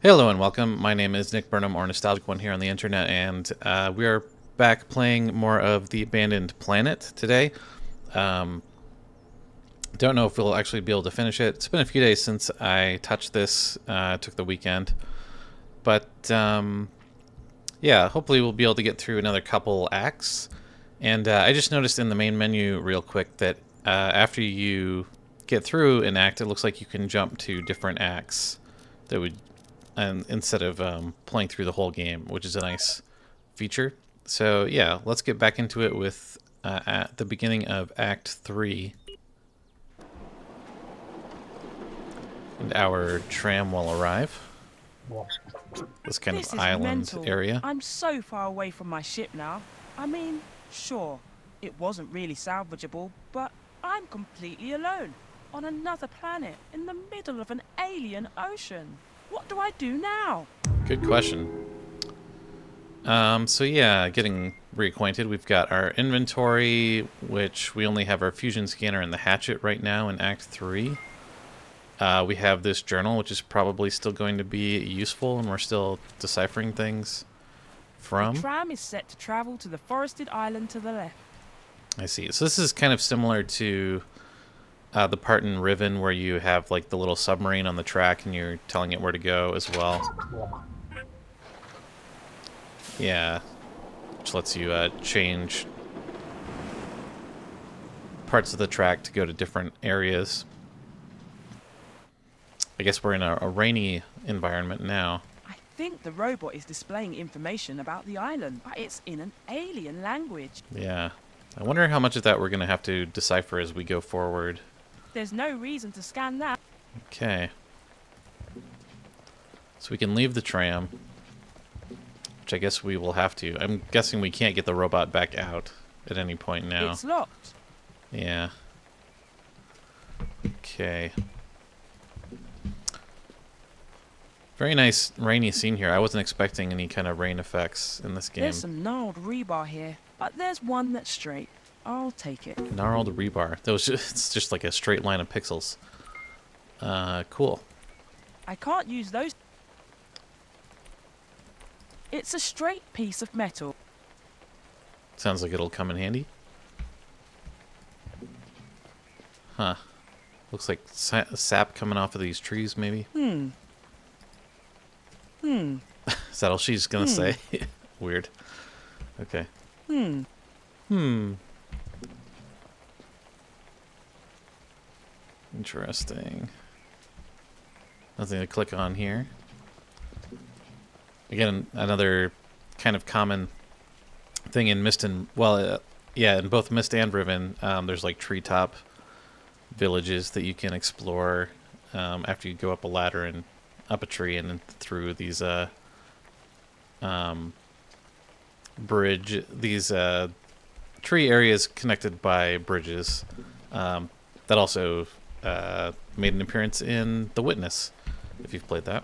Hello and welcome. My name is Nick Burnham, or Nostalgic One here on the internet, and we are back playing more of The Abandoned Planet today. Um, don't know if we'll actually be able to finish it. It's been a few days since I touched this. Took the weekend. But, yeah, hopefully we'll be able to get through another couple acts. And I just noticed in the main menu real quick that after you get through an act, it looks like you can jump to different acts that would and instead of playing through the whole game, which is a nice feature. So yeah, let's get back into it with at the beginning of Act 3. And our tram will arrive. This kind This of is island mental. area. I'm so far away from my ship now. I mean, sure, it wasn't really salvageable, but I'm completely alone on another planet in the middle of an alien ocean. What do I do now? Good question. So yeah, getting reacquainted. We've got our inventory, which we only have our fusion scanner and the hatchet right now in Act 3. We have this journal, which is probably still going to be useful, and we're still deciphering things from. The tram is set to travel to the forested island to the left. I see. So this is kind of similar to the part in Riven where you have like the little submarine on the track and you're telling it where to go as well. Yeah, which lets you change parts of the track to go to different areas. I guess we're in a rainy environment now. I think the robot is displaying information about the island, but it's in an alien language. Yeah. I wonder how much of that we're going to have to decipher as we go forward. There's no reason to scan that. Okay. So we can leave the tram, which I guess we will have to. I'm guessing we can't get the robot back out at any point now. It's locked. Yeah. Okay. Very nice rainy scene here. I wasn't expecting any kind of rain effects in this game. There's some gnarled rebar here, but there's one that's straight. I'll take it. Gnarled rebar. It's just like a straight line of pixels. Cool. I can't use those. It's a straight piece of metal. Sounds like it'll come in handy. Huh. Looks like sap coming off of these trees, maybe. Is that all she's gonna say? Weird. Okay. Interesting. Nothing to click on here. Again, another kind of common thing in Myst and, well, yeah, in both Myst and Riven, there's like treetop villages that you can explore after you go up a ladder and up a tree and then through these tree areas connected by bridges. That also made an appearance in The Witness, if you've played that.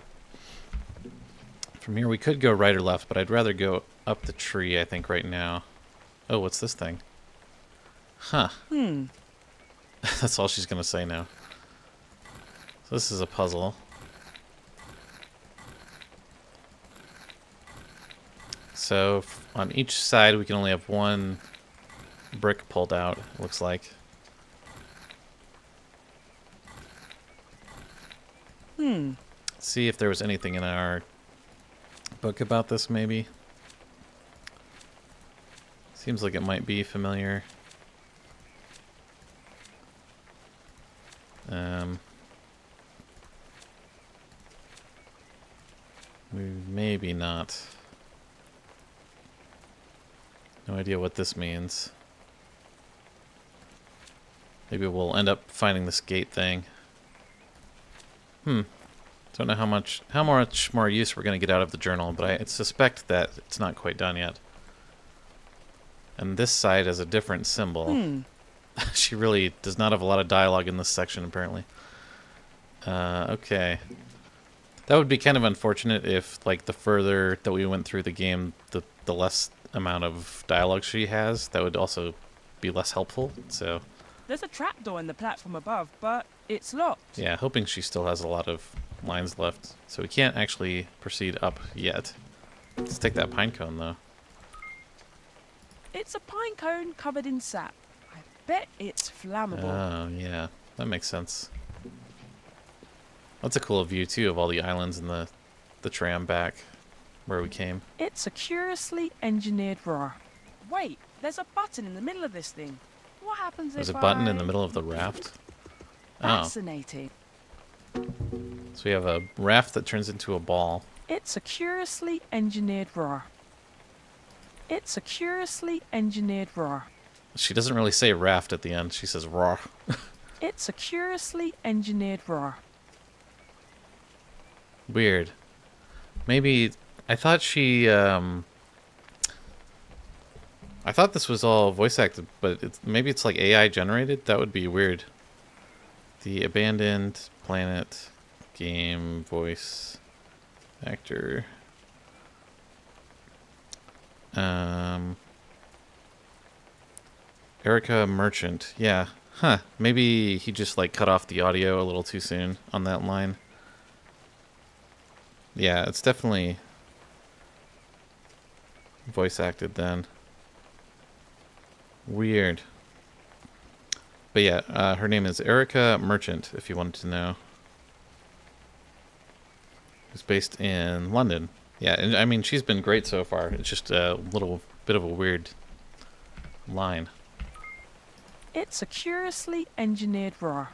From here we could go right or left, but I'd rather go up the tree, I think, right now. Oh, what's this thing? Huh. That's all she's gonna say now. So this is a puzzle. So on each side we can only have one brick pulled out, it looks like. See if there was anything in our book about this, maybe. Seems like it might be familiar. Maybe not. No idea what this means. Maybe we'll end up finding this gate thing. Don't know how much more use we're going to get out of the journal, but I suspect that it's not quite done yet. And this side has a different symbol. She really does not have a lot of dialogue in this section, apparently. Okay. That would be kind of unfortunate if, like, the further that we went through the game, the less amount of dialogue she has. That would also be less helpful, so... There's a trapdoor in the platform above, but It's locked. Yeah, hoping she still has a lot of lines left. So we can't actually proceed up yet. Let's take that pine cone, though. It's a pine cone covered in sap. I bet it's flammable. Oh, yeah. That makes sense. That's a cool view, too, of all the islands and the tram back where we came. It's a curiously engineered roar. Wait, there's a button in the middle of this thing. What happens There's if a button in the middle of the raft. Oh. Fascinating. So we have a raft that turns into a ball. It's a curiously engineered roar. It's a curiously engineered roar. She doesn't really say raft at the end. She says roar. It's a curiously engineered roar. Weird. Maybe... I thought she... I thought this was all voice acted, but maybe it's like AI generated? That would be weird. The Abandoned Planet game voice actor. Erica Merchant. Yeah. Huh. Maybe he just like cut off the audio a little too soon on that line. Yeah, it's definitely voice acted then. Weird. But yeah, her name is Erica Merchant, if you wanted to know. Who's based in London. Yeah, and I mean, she's been great so far. It's just a little bit of a weird line. It's a curiously engineered roar.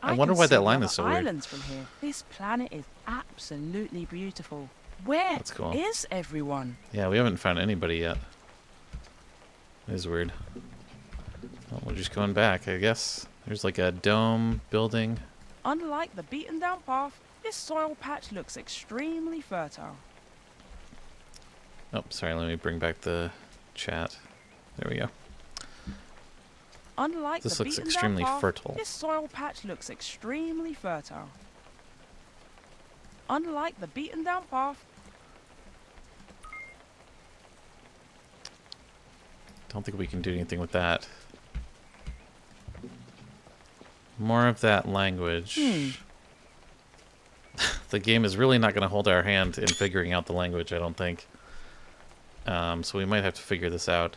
I wonder why that line is so weird. Islands from here. This planet is absolutely beautiful. Where That's cool. is everyone? Yeah, we haven't found anybody yet. It is weird. Well, we're just going back, I guess. There's like a dome building. Unlike the beaten down path, this soil patch looks extremely fertile. Oh, sorry, let me bring back the chat. There we go. Unlike This the looks beaten extremely down path, fertile. this soil patch looks extremely fertile. Unlike the beaten down path, Don't think we can do anything with that. More of that language. The game is really not going to hold our hand in figuring out the language, I don't think. So we might have to figure this out.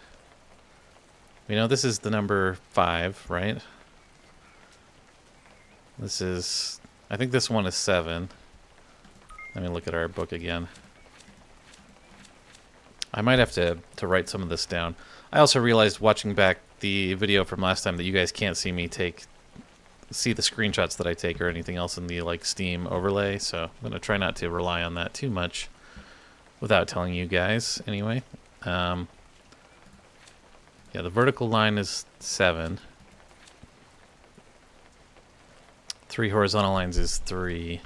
We know this is the number 5, right? This is... I think this one is 7. Let me look at our book again. I might have to write some of this down. I also realized watching back the video from last time that you guys can't see me see the screenshots that I take or anything else in the like Steam overlay, so I'm going to try not to rely on that too much without telling you guys anyway. Yeah, the vertical line is 7. 3 horizontal lines is 3.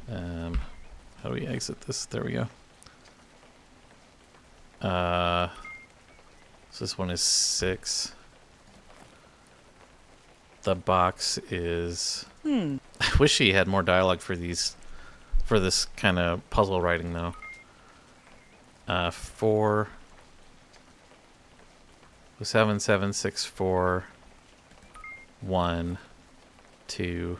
How do we exit this? There we go. So this one is 6. The box is... I wish he had more dialogue for this kind of puzzle writing, though. 4. 7, 7, 6, 4. 1, 2.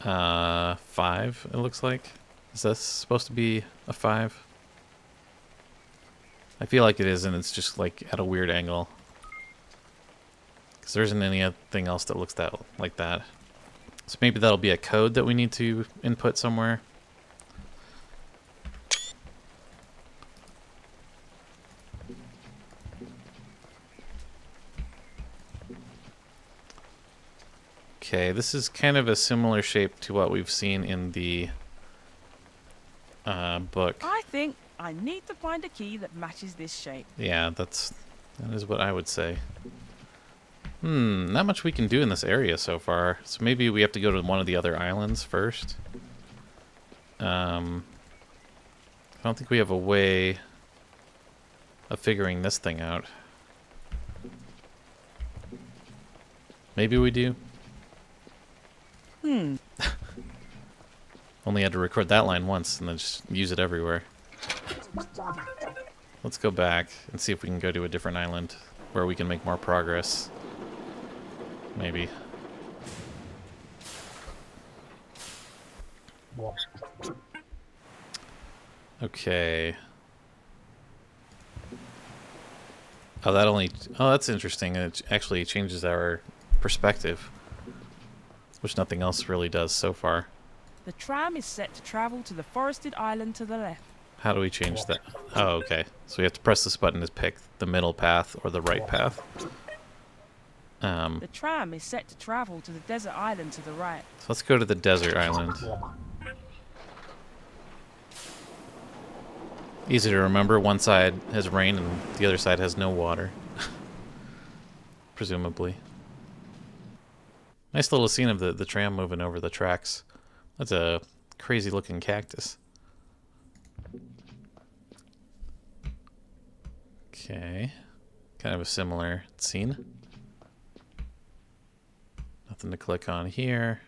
5, it looks like. Is this supposed to be a 5? I feel like it is, and it's just like at a weird angle. Because there isn't anything else that looks like that. So maybe that'll be a code that we need to input somewhere. Okay, this is kind of a similar shape to what we've seen in the book. I think I need to find a key that matches this shape. Yeah, that is what I would say. Not much we can do in this area so far. So maybe we have to go to one of the other islands first. I don't think we have a way of figuring this thing out. Maybe we do. Only had to record that line once and then just use it everywhere. Let's go back and see if we can go to a different island where we can make more progress. maybe. Okay. Oh, that only... Oh, that's interesting. It actually changes our perspective, which nothing else really does so far. The tram is set to travel to the forested island to the left. How do we change that? Oh, okay. So we have to press this button to pick the middle path or the right path. The tram is set to travel to the desert island to the right. So let's go to the desert island. Easy to remember. One side has rain and the other side has no water. Presumably. Nice little scene of the tram moving over the tracks. That's a crazy looking cactus. Okay. Kind of a similar scene. Nothing to click on here.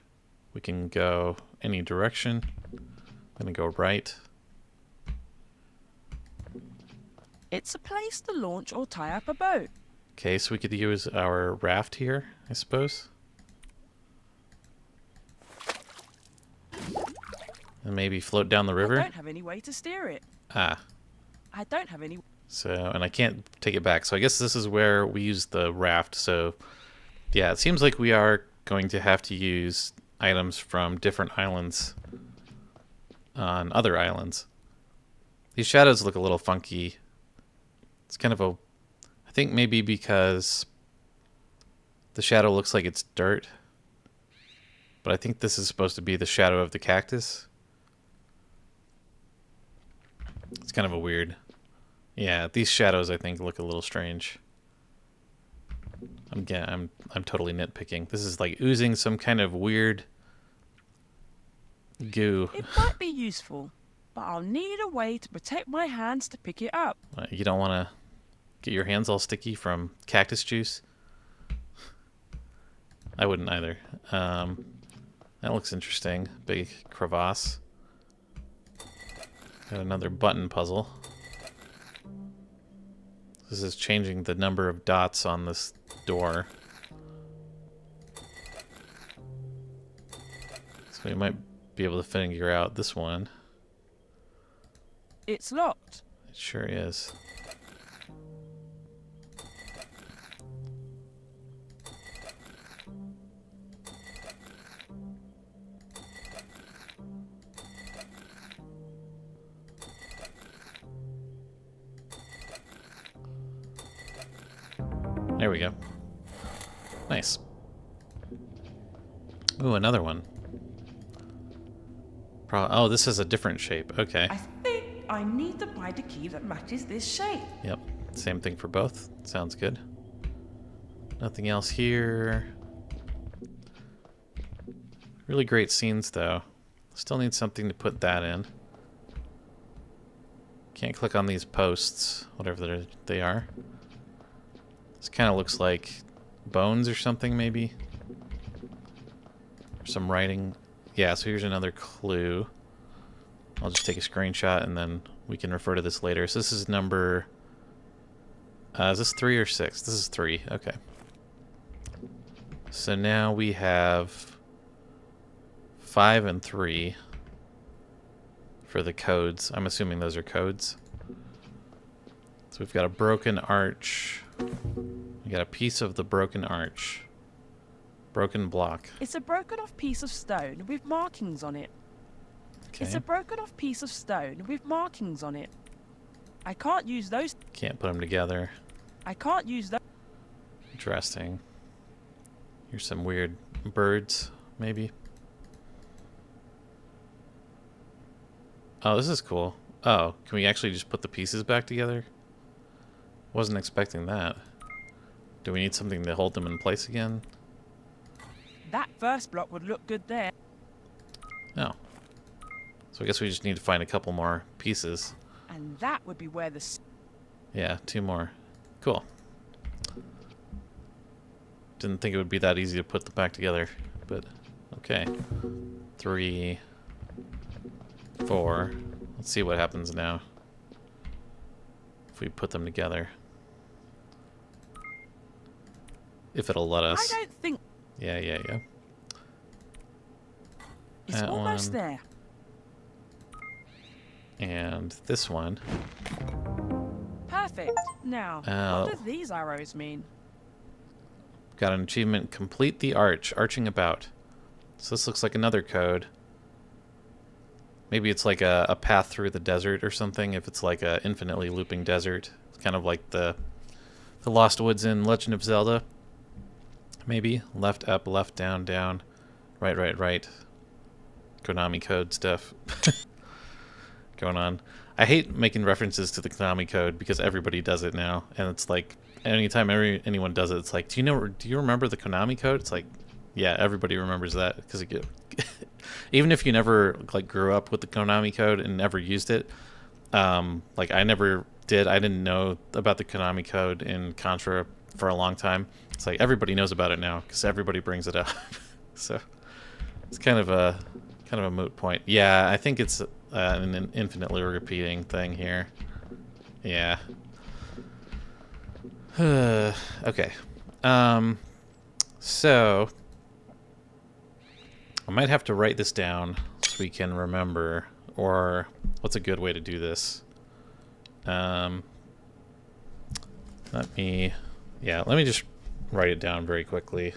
We can go any direction. I'm gonna go right. It's a place to launch or tie up a boat. Okay, so we could use our raft here, I suppose. And maybe float down the river. I don't have any way to steer it. Ah. I don't have any... So, and I can't take it back. So I guess this is where we use the raft. So, yeah, it seems like we are going to have to use items from different islands on other islands. These shadows look a little funky. It's kind of a... I think maybe because the shadow looks like it's dirt. But I think this is supposed to be the shadow of the cactus. It's kind of a weird... Yeah, these shadows I think look a little strange. I'm totally nitpicking. This is like oozing some kind of weird goo. It might be useful, but I'll need a way to protect my hands to pick it up. You don't want to get your hands all sticky from cactus juice? I wouldn't either. That looks interesting. Big crevasse. Got another button puzzle. This is changing the number of dots on this door. So we might be able to figure out this one. It's locked. It sure is. There we go. Nice. Ooh, another one. Oh, this is a different shape. Okay. I think I need to find a key that matches this shape. Yep. Same thing for both. Sounds good. Nothing else here. Really great scenes, though. Still need something to put that in. Can't click on these posts, whatever they are. This kind of looks like bones or something, maybe. Or some writing. Yeah, so here's another clue. I'll just take a screenshot and then we can refer to this later. So this is number... is this 3 or 6? This is 3. Okay. So now we have 5 and 3 for the codes. I'm assuming those are codes. So we've got a broken arch. We got a piece of the broken arch. Broken block. It's a broken off piece of stone with markings on it. Okay. It's a broken off piece of stone with markings on it. I can't use those. Can't put them together. I can't use those. Interesting. Here's some weird birds, maybe. Oh, this is cool. Oh, can we actually just put the pieces back together? Wasn't expecting that. Do we need something to hold them in place again? That first block would look good there. No. So I guess we just need to find a couple more pieces. And that would be where the... Yeah, 2 more. Cool. Didn't think it would be that easy to put them back together, but okay. 3, 4. Let's see what happens now if we put them together. If it'll let us. I don't think... Yeah, yeah, yeah. It's That almost one. there. And this one. Perfect. Now, what do Oh, these arrows mean? got an achievement. Complete the arch. Arching about. So this looks like another code. Maybe it's like a path through the desert or something, if it's like a infinitely looping desert. It's kind of like the Lost Woods in Legend of Zelda. Maybe. Left, up, left, down, down. Right, right, right. Konami code stuff going on. I hate making references to the Konami code because everybody does it now. And it's like, anytime anyone does it, it's like, do you remember the Konami code? It's like, yeah, everybody remembers that because even if you never like grew up with the Konami code and never used it, like I never did. I didn't know about the Konami code in Contra for a long time. It's like everybody knows about it now because everybody brings it up. So it's kind of a moot point. Yeah, I think it's an infinitely repeating thing here. Yeah. Okay. So I might have to write this down so we can remember, or what's a good way to do this? Let me just write it down very quickly.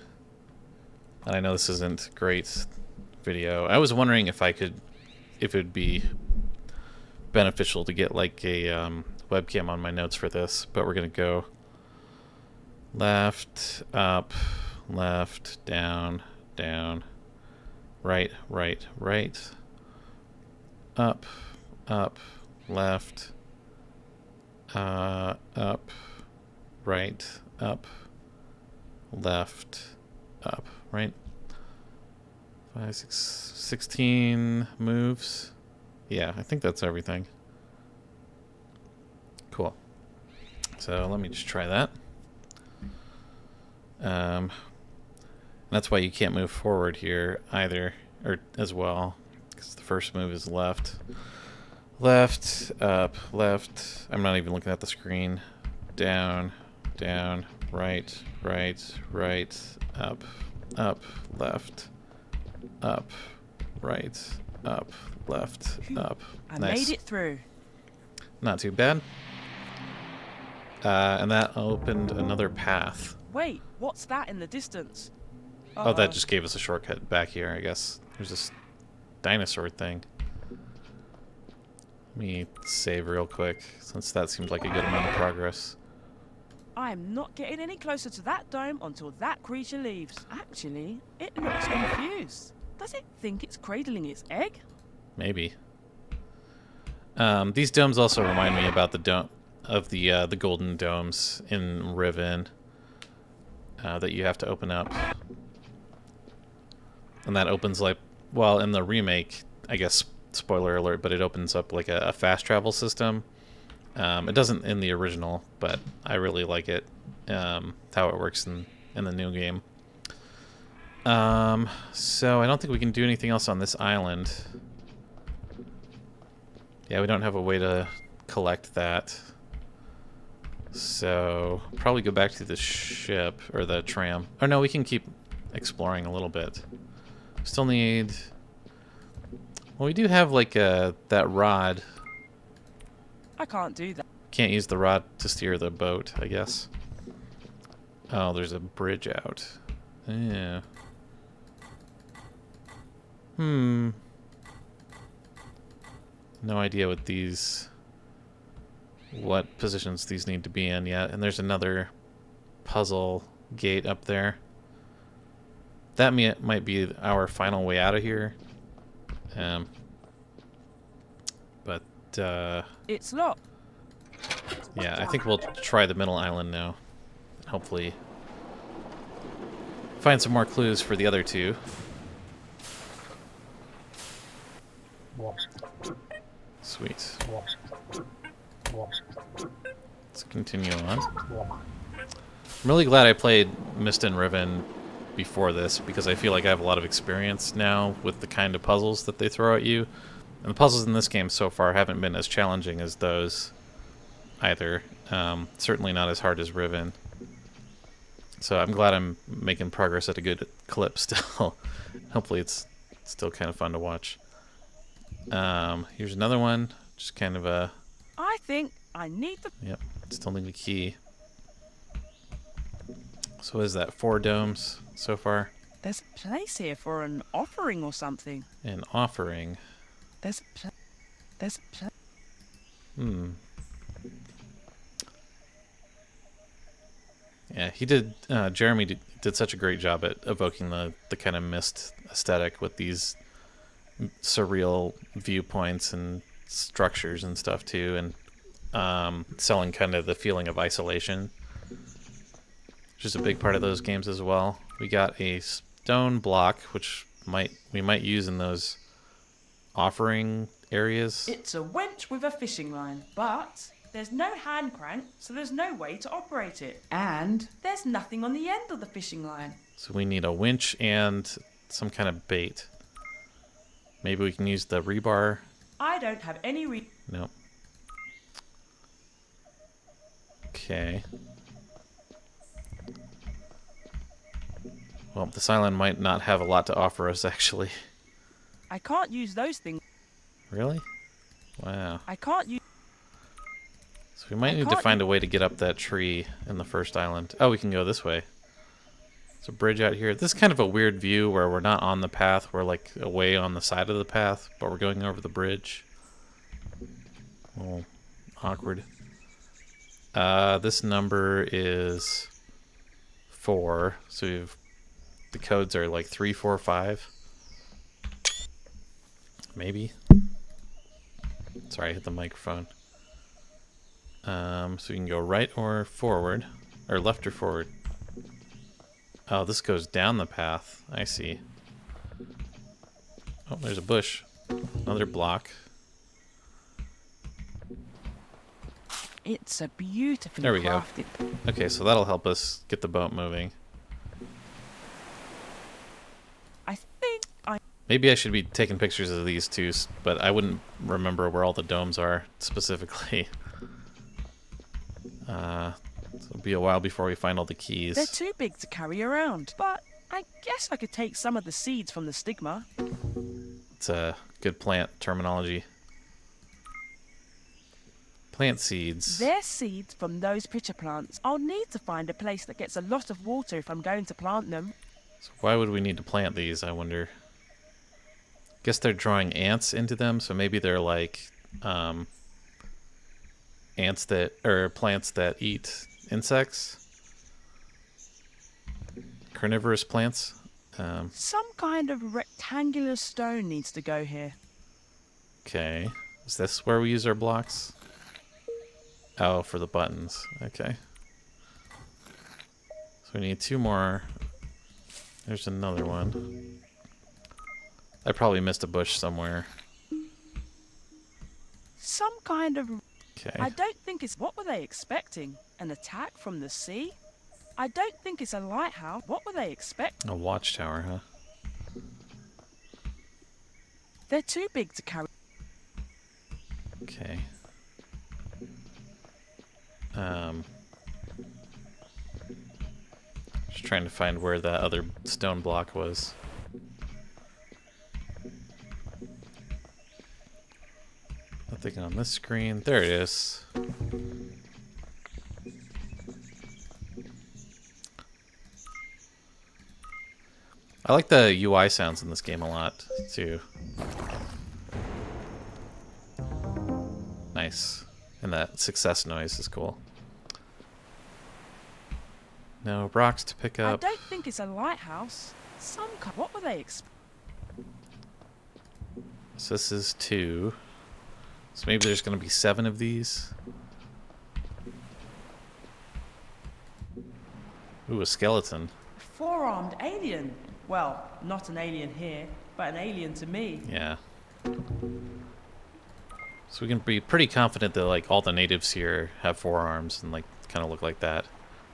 And I know this isn't great video. I was wondering if it would be beneficial to get like a webcam on my notes for this, but we're gonna go left, up, left, down, down, right, right, right, up, up, left, up, right, up, left, up, right. 5, 6, 16 moves. Yeah, I think that's everything. Cool. So let me just try that. That's why you can't move forward here either, or as well, because the first move is left. Left, up, left. I'm not even looking at the screen. Down, down, right, right, right, up, up, left, up, right, up, left, up. I Nice. made it through. Not too bad. And that opened another path. Wait, what's that in the distance? Oh, that just gave us a shortcut back here, I guess. There's this dinosaur thing. Let me save real quick, since that seems like a good amount of progress. I'm not getting any closer to that dome until that creature leaves. Actually, it looks confused. Does it think it's cradling its egg? Maybe. These domes also remind me about the the golden domes in Riven that you have to open up. And that opens like, well, in the remake, I guess, spoiler alert, but it opens up like a fast travel system. It doesn't in the original, but I really like it, how it works in the new game. So I don't think we can do anything else on this island. Yeah, we don't have a way to collect that. So probably go back to the ship, or the tram. Oh no, we can keep exploring a little bit. Still need... Well, we do have like that rod. I can't do that. Can't use the rod to steer the boat, I guess. Oh, there's a bridge out. Yeah. No idea what positions these need to be in yet. And there's another puzzle gate up there. That might be our final way out of here. But It's locked. yeah, I think we'll try the middle island now. Hopefully find some more clues for the other two. Sweet. Let's continue on. I'm really glad I played Myst and Riven before this, because I feel like I have a lot of experience now with the kind of puzzles that they throw at you. And the puzzles in this game so far haven't been as challenging as those either. Certainly not as hard as Riven. So I'm glad I'm making progress at a good clip still. Hopefully it's still kind of fun to watch. Here's another one. Just kind of a... I think I need the... Yep, still need a key. So what is that? 4 domes so far? There's a place here for an offering or something. An offering. There's a Hmm. Yeah, he did. Jeremy did such a great job at evoking the kind of mist aesthetic with these surreal viewpoints and structures and stuff too, and selling kind of the feeling of isolation, which is a big part of those games as well. We got a stone block, which we might use in those offering areas. It's a winch with a fishing line, but there's no hand crank, so there's no way to operate it. And there's nothing on the end of the fishing line. So we need a winch and some kind of bait. Maybe we can use the rebar. I don't have any Nope. Okay. Well, this island might not have a lot to offer us, actually. I can't use those things. Really? Wow. I can't use... So we might need to find a way to get up that tree in the first island. Oh, we can go this way. There's a bridge out here. This is kind of a weird view where we're not on the path. We're like away on the side of the path, but we're going over the bridge. A little awkward. This number is 4. So we've... The codes are like 3, 4, 5. Maybe. Sorry, I hit the microphone. So you can go right or forward, or left or forward. Oh, this goes down the path. I see. Oh, there's a bush. Another block. It's a beautifully There we go. crafted... Okay, so that'll help us get the boat moving. I think I... Maybe I should be taking pictures of these two, but I wouldn't remember where all the domes are specifically. So it'll be a while before we find all the keys. They're too big to carry around, but I guess I could take some of the seeds from the stigma. It's a good plant terminology. Plant seeds. They're seeds from those pitcher plants. I'll need to find a place that gets a lot of water if I'm going to plant them. So why would we need to plant these, I wonder? Guess they're drawing ants into them, so maybe they're like ants that, or plants that eat insects. Carnivorous plants. Some kind of rectangular stone needs to go here. Okay. Is this where we use our blocks? Oh, for the buttons. Okay. So we need 2 more. There's another one. I probably missed a bush somewhere. Some kind of... Okay. I don't think it's... What were they expecting? An attack from the sea? I don't think it's a lighthouse. What were they expecting? A watchtower, huh? They're too big to carry. Okay. Just trying to find where that other stone block was. Nothing on this screen. There it is. I like the UI sounds in this game a lot, too. Nice. And that success noise is cool. No rocks to pick up. I don't think it's a lighthouse. What were they expecting? So this is 2. So maybe there's going to be 7 of these. Ooh, a skeleton. Four-armed alien. Well, not an alien here, but an alien to me. Yeah. So we can be pretty confident that like all the natives here have 4 arms and like kind of look like that.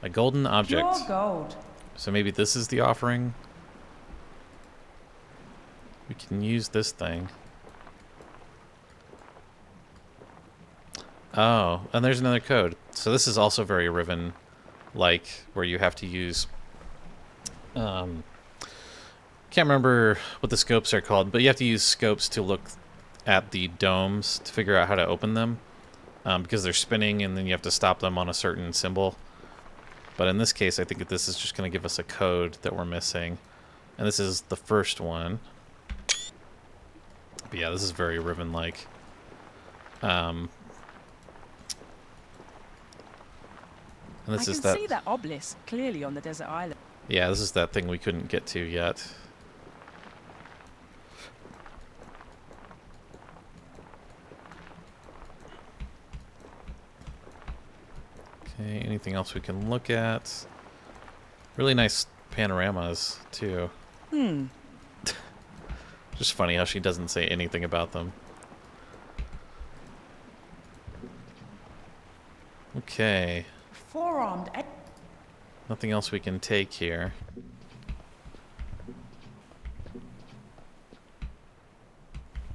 A golden object. Pure gold. So maybe this is the offering. We can use this thing. Oh, and there's another code. So this is also very Riven like where you have to use can't remember what the scopes are called, but you have to use scopes to look at the domes to figure out how to open them, because they're spinning and then you have to stop them on a certain symbol. But in this case, I think that this is just going to give us a code that we're missing. And this is the first one. But yeah, this is very Riven-like. And this is that. I can see that obelisk clearly on the desert island. Yeah, this is that thing we couldn't get to yet. Okay, anything else we can look at? Really nice panoramas, too. Just funny how she doesn't say anything about them. Okay. Four-armed. Nothing else we can take here.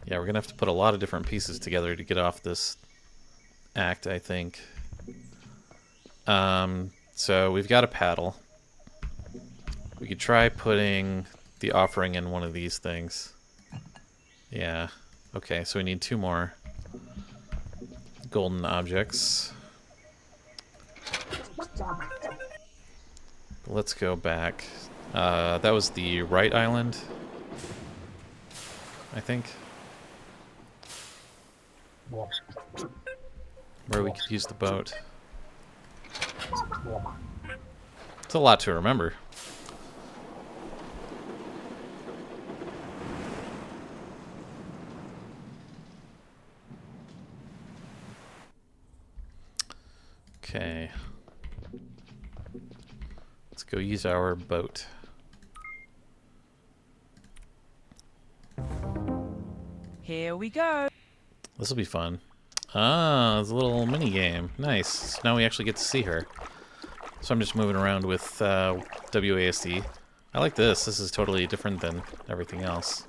Yeah, we're gonna have to put a lot of different pieces together to get off this act, I think. So we've got a paddle. We could try putting the offering in one of these things. Yeah. Okay, so we need 2 more golden objects. Let's go back. That was the right island, I think. Where we could use the boat. It's a lot to remember. Okay. Let's go use our boat. Here we go. This will be fun. Ah, it's a little mini game. Nice. So now we actually get to see her. So I'm just moving around with WASD. I like this. This is totally different than everything else.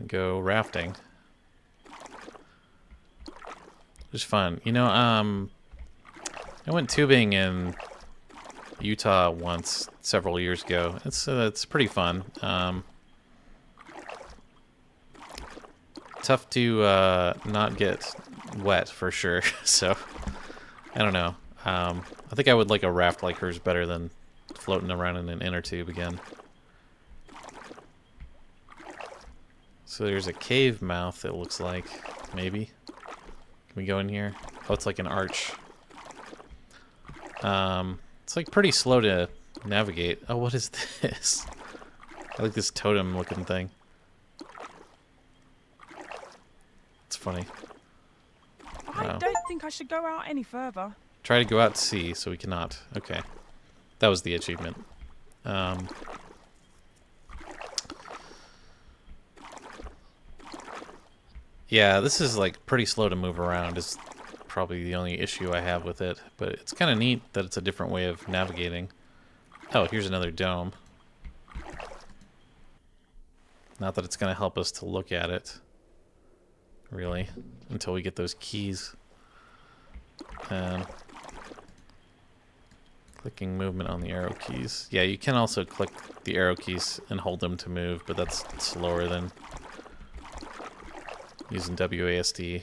Go rafting. Just fun. You know, I went tubing in Utah once, several years ago. It's pretty fun. Tough to not get wet for sure. So I don't know. I think I would like a raft like hers better than floating around in an inner tube again. So there's a cave mouth, it looks like. Maybe. Can we go in here? Oh, it's like an arch. It's like pretty slow to navigate. Oh, what is this? I like this totem looking thing. It's funny. I don't think I should go out any further. Try to go out to sea, so we cannot. Okay. That was the achievement. Yeah, this is like pretty slow to move around is probably the only issue I have with it. But it's kind of neat that it's a different way of navigating. Oh, here's another dome. Not that it's going to help us to look at it. Really. Until we get those keys. Clicking movement on the arrow keys. Yeah, you can also click the arrow keys and hold them to move, but that's slower than using WASD.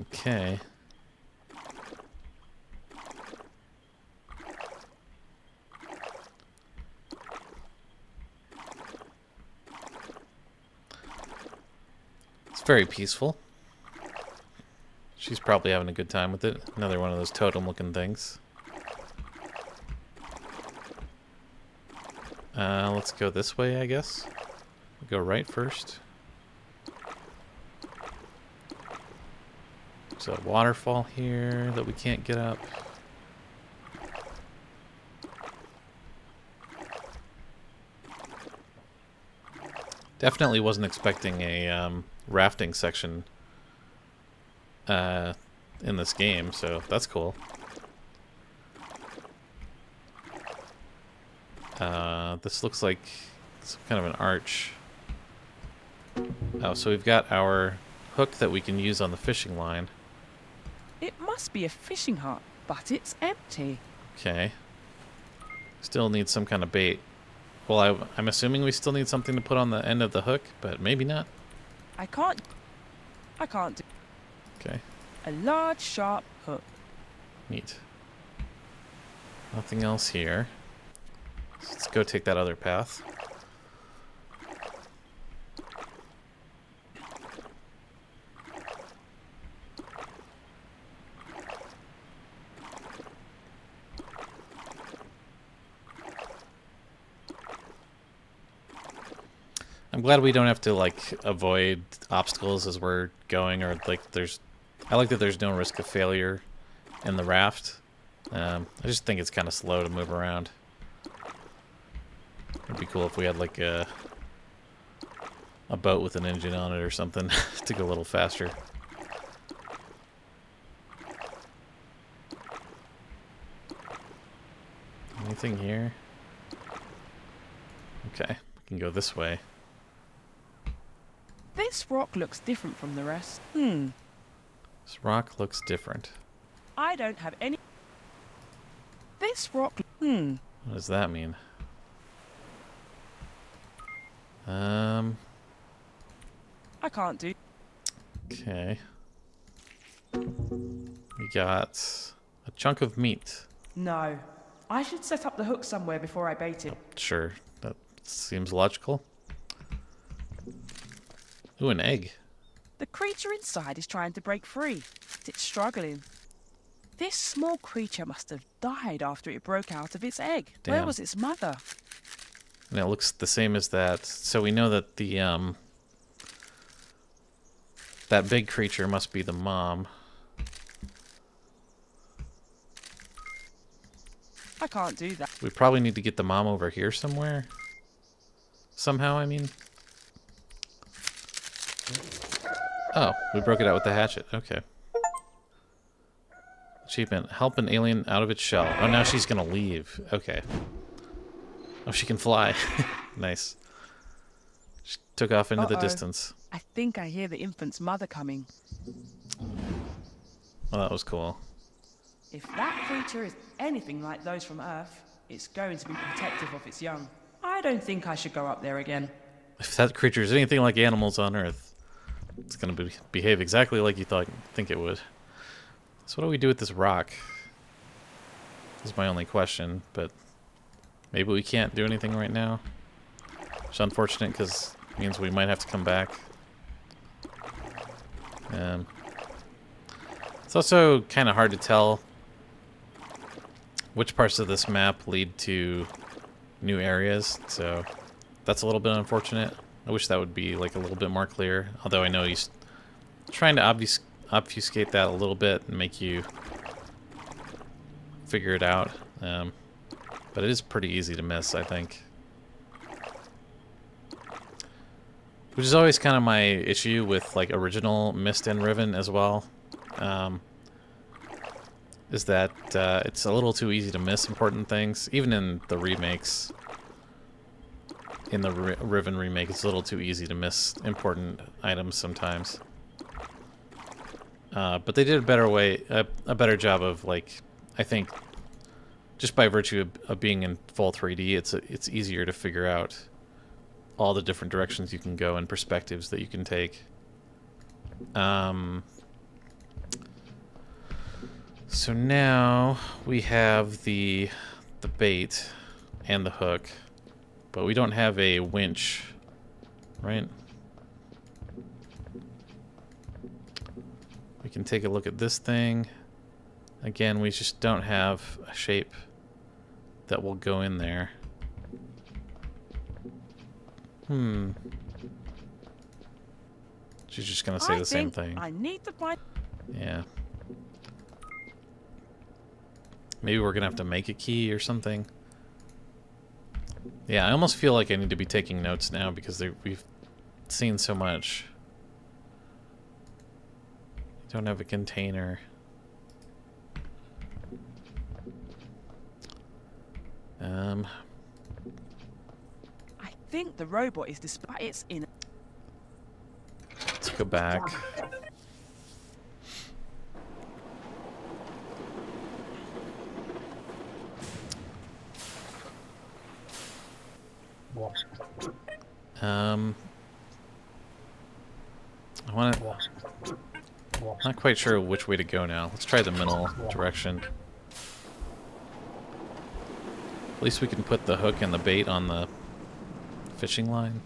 Okay. It's very peaceful. She's probably having a good time with it. Another one of those totem-looking things. Let's go this way, I guess. Go right first. There's a waterfall here that we can't get up. Definitely wasn't expecting a rafting section in this game, so that's cool. This looks like some kind of an arch. Oh, so we've got our hook that we can use on the fishing line. It must be a fishing hut, but it's empty. Okay. Still need some kind of bait. Well, I'm assuming we still need something to put on the end of the hook, but maybe not. I can't do. Okay. A large, sharp hook. Neat. Nothing else here. Let's go take that other path. I'm glad we don't have to, like, avoid obstacles as we're going, or, like, I like that there's no risk of failure in the raft. I just think it's kind of slow to move around. It'd be cool if we had, like, a boat with an engine on it or something to go a little faster. Anything here? Okay, we can go this way. This rock looks different from the rest. This rock looks different. I don't have any... This rock... What does that mean? I can't do... Okay. We got a chunk of meat. No. I should set up the hook somewhere before I bait it. Sure, that seems logical. Ooh, an egg. The creature inside is trying to break free. It's struggling. This small creature must have died after it broke out of its egg. Damn. Where was its mother? And it looks the same as that. So we know that the that big creature must be the mom. I can't do that. We probably need to get the mom over here somewhere. Somehow, I mean. Oh, we broke it out with the hatchet. Okay. Achievement. Help an alien out of its shell. Oh, now she's gonna leave. Okay. Oh, she can fly. Nice. She took off into the distance. I think I hear the infant's mother coming. Well, that was cool. If that creature is anything like those from Earth, it's going to be protective of its young. I don't think I should go up there again. If that creature is anything like animals on Earth, it's going to behave exactly like you think it would. So what do we do with this rock? Is my only question, but maybe we can't do anything right now. It's unfortunate because it means we might have to come back. It's also kind of hard to tell which parts of this map lead to new areas, so that's a little bit unfortunate. I wish that would be like a little bit more clear, although I know he's trying to obfuscate that a little bit and make you figure it out. But it is pretty easy to miss, I think. Which is always kind of my issue with like original Myst and Riven as well. Is that it's a little too easy to miss important things. Even in the remakes, in the Riven remake, it's a little too easy to miss important items sometimes. But they did a better job of, like, I think, just by virtue of being in full 3D, it's easier to figure out all the different directions you can go and perspectives that you can take. So now we have the bait and the hook, but we don't have a winch, right? We can take a look at this thing. Again, we just don't have a shape that will go in there. She's just gonna say the same thing. I need to find... Yeah. Maybe we're gonna have to make a key or something. Yeah, I almost feel like I need to be taking notes now because we've seen so much. Don't have a container. I think the robot is despite its in... Let's go back. I want to... Not quite sure which way to go now. Let's try the middle direction. At least we can put the hook and the bait on the fishing line.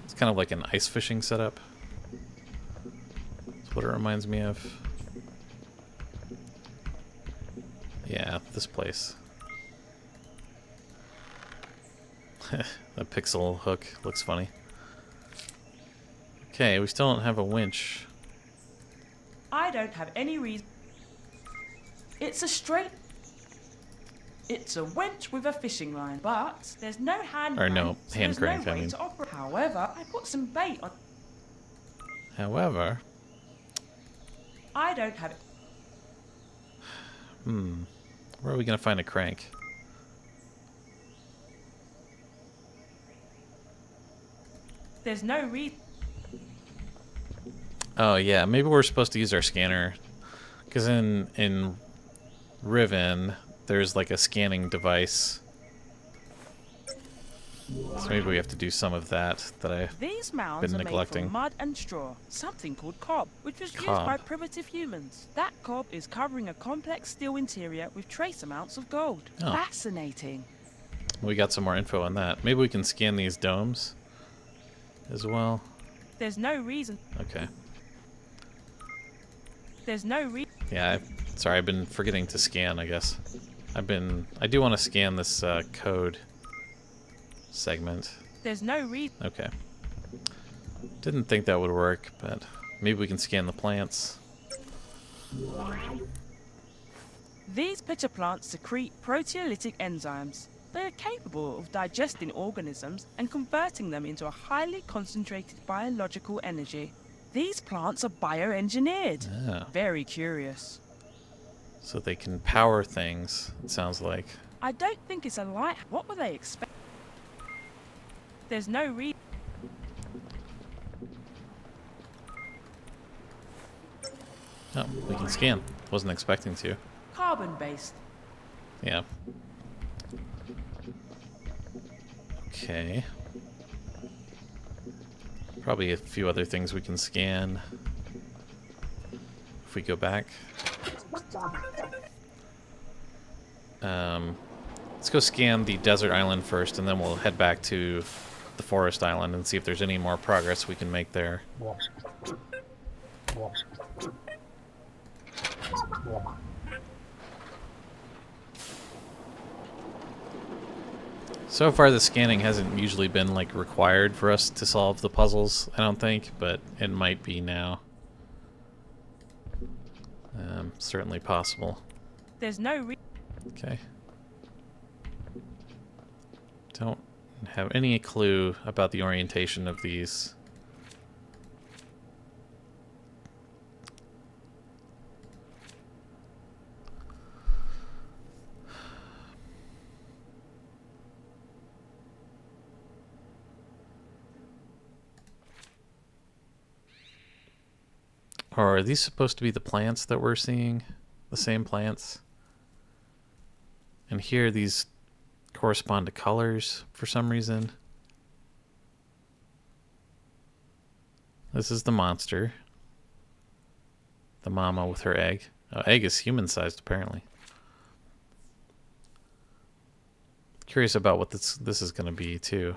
It's kind of like an ice fishing setup. That's what it reminds me of. Yeah, this place. The pixel hook looks funny. Okay, we still don't have a winch. I don't have any reason. It's a straight... It's a winch with a fishing line, but there's no hand Or no, crank, so hand there's crank, no I way mean. to operate. However, I put some bait on... However... I don't have... Where are we going to find a crank? There's no reason... Oh yeah, maybe we're supposed to use our scanner. Because in Riven, there's like a scanning device. So maybe we have to do some of that These mounds been are made neglecting. from mud and straw, something called cob, which was used Cob. by primitive humans. That cob is covering a complex steel interior with trace amounts of gold. Oh. Fascinating. We got some more info on that. Maybe we can scan these domes as well. There's no reason... Okay. There's no reason... Yeah, sorry, I've been forgetting to scan, I guess. I do want to scan this code segment. There's no reason... Okay. Didn't think that would work, but maybe we can scan the plants. These pitcher plants secrete proteolytic enzymes. They are capable of digesting organisms and converting them into a highly concentrated biological energy. These plants are bioengineered. Ah, Very curious. so they can power things, it sounds like. I don't think it's a light. What were they expecting? There's no reason. Oh, we can scan. Wasn't expecting to. Carbon-based. Yeah. Okay. Probably a few other things we can scan. If we go back. Let's go scan the desert island first, and then we'll head back to the forest island and see if there's any more progress we can make there. So far, the scanning hasn't usually been like required for us to solve the puzzles, I don't think, but it might be now. Certainly possible. There's no reason. Okay. Don't have any clue about the orientation of these. Or are these supposed to be the plants that we're seeing? The same plants? And here these correspond to colors for some reason. This is the monster. The mama with her egg. Oh, egg is human-sized apparently. Curious about what this is going to be too.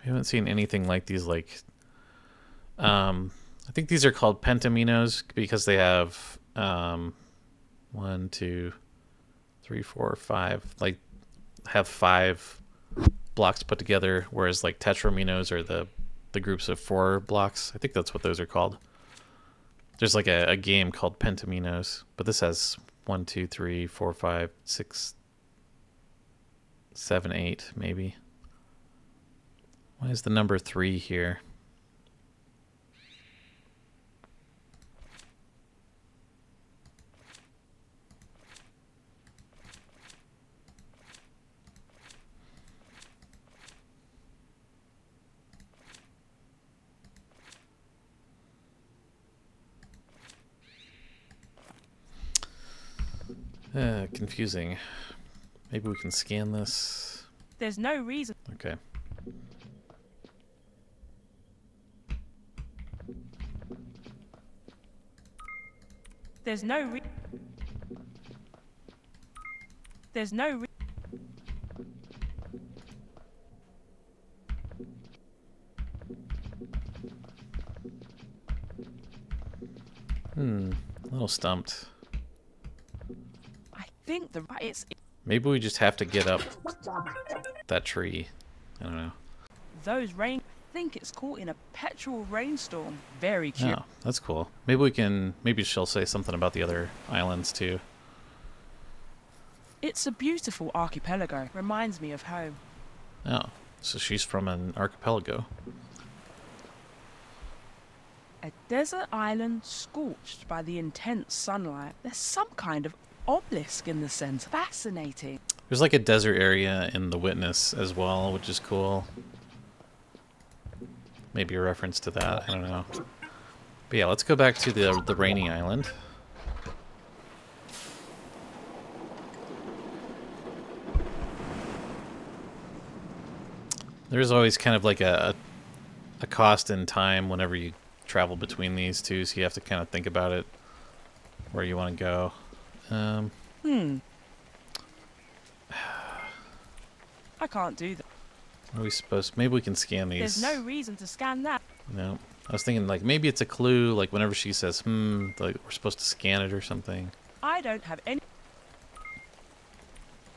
We haven't seen anything like these, like, I think these are called pentaminos because they have, 1, 2, 3, 4, 5, like, have 5 blocks put together, whereas, like, tetraminos are the groups of 4 blocks. I think that's what those are called. There's, like, a game called pentaminos, but this has 1, 2, 3, 4, 5, 6, 7, 8, maybe. Why is the number 3 here? Confusing. Maybe we can scan this. There's no reason. Okay. There's no re... There's no re... A little stumped. I think it's... Maybe we just have to get up that tree. I don't know. Those rain... I think it's caught in a petrol rainstorm. Very cute. Oh, that's cool. Maybe we can... Maybe she'll say something about the other islands, too. It's a beautiful archipelago. Reminds me of home. Oh, so she's from an archipelago. A desert island scorched by the intense sunlight. There's some kind of obelisk in the center. Fascinating. There's like a desert area in The Witness as well, which is cool. Maybe a reference to that. I don't know. But yeah, let's go back to the rainy island. There's always kind of like a cost in time whenever you travel between these two, so you have to kind of think about it where you want to go. I can't do that. What are we supposed... Maybe we can scan these. There's no reason to scan that. No. I was thinking, like, maybe it's a clue, like, whenever she says, like, we're supposed to scan it or something. I don't have any...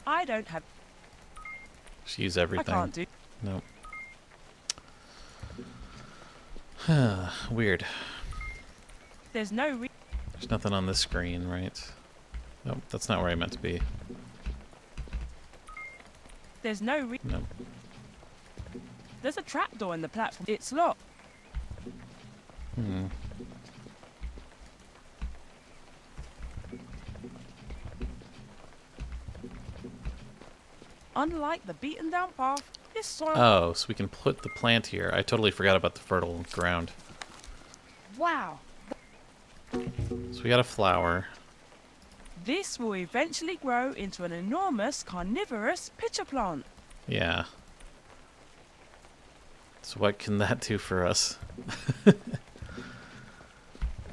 I don't have... She used everything. I can't do... Nope. Weird. There's no There's nothing on this screen, right? Nope, that's not where I meant to be. There's no Nope. There's a trapdoor in the platform. It's locked. Unlike the beaten down path, this soil... Oh, so we can put the plant here. I totally forgot about the fertile ground. Wow. So we got a flower. This will eventually grow into an enormous carnivorous pitcher plant. Yeah. So what can that do for us?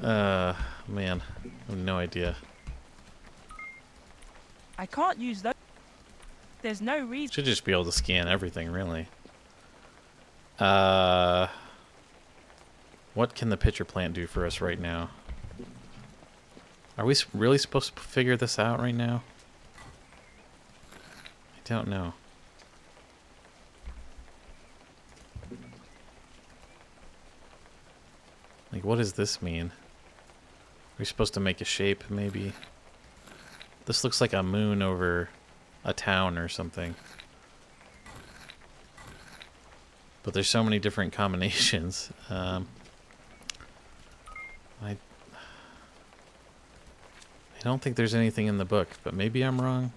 Man, I have no idea. I can't use those. There's no reason. Should just be able to scan everything, really. What can the pitcher plant do for us right now? Are we really supposed to figure this out right now? I don't know. Like, what does this mean? Are we supposed to make a shape, maybe? This looks like a moon over a town or something. But there's so many different combinations. I don't think there's anything in the book, but maybe I'm wrong.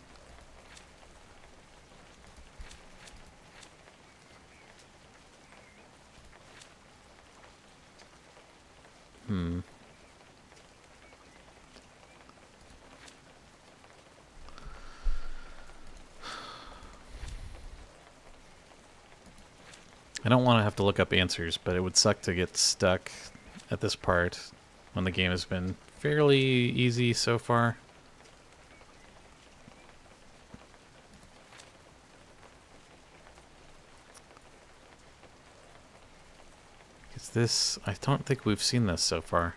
I don't want to have to look up answers, but it would suck to get stuck at this part when the game has been fairly easy so far. Is this... I don't think we've seen this so far.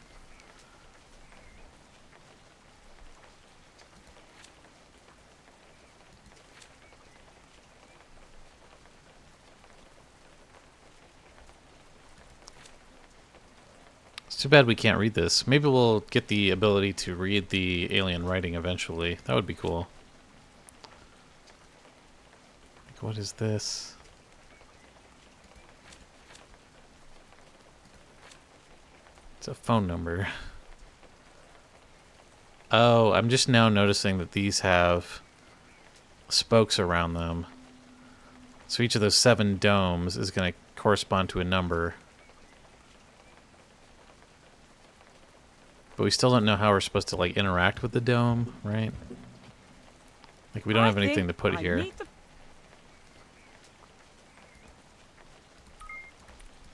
It's too bad we can't read this. Maybe we'll get the ability to read the alien writing eventually. That would be cool. Like, what is this? It's a phone number. Oh, I'm just now noticing that these have spokes around them. So each of those 7 domes is going to correspond to a number. But we still don't know how we're supposed to, like, interact with the dome, right? Like, we don't have anything to think put I here. need the-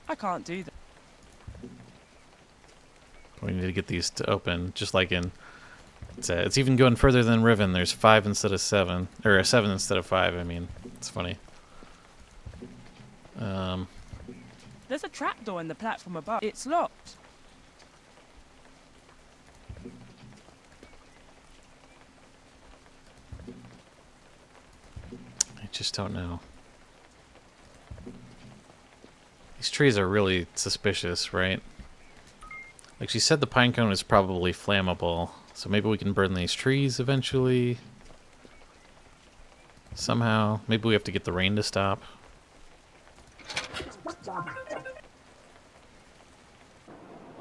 I can't do that. We need to get these to open, just like in... It's even going further than Riven. There's 5 instead of 7. Or 7 instead of 5, I mean. It's funny. There's a trapdoor in the platform above. It's locked. I just don't know. These trees are really suspicious, right? Like she said, the pine cone is probably flammable, so maybe we can burn these trees eventually. Somehow. Maybe we have to get the rain to stop.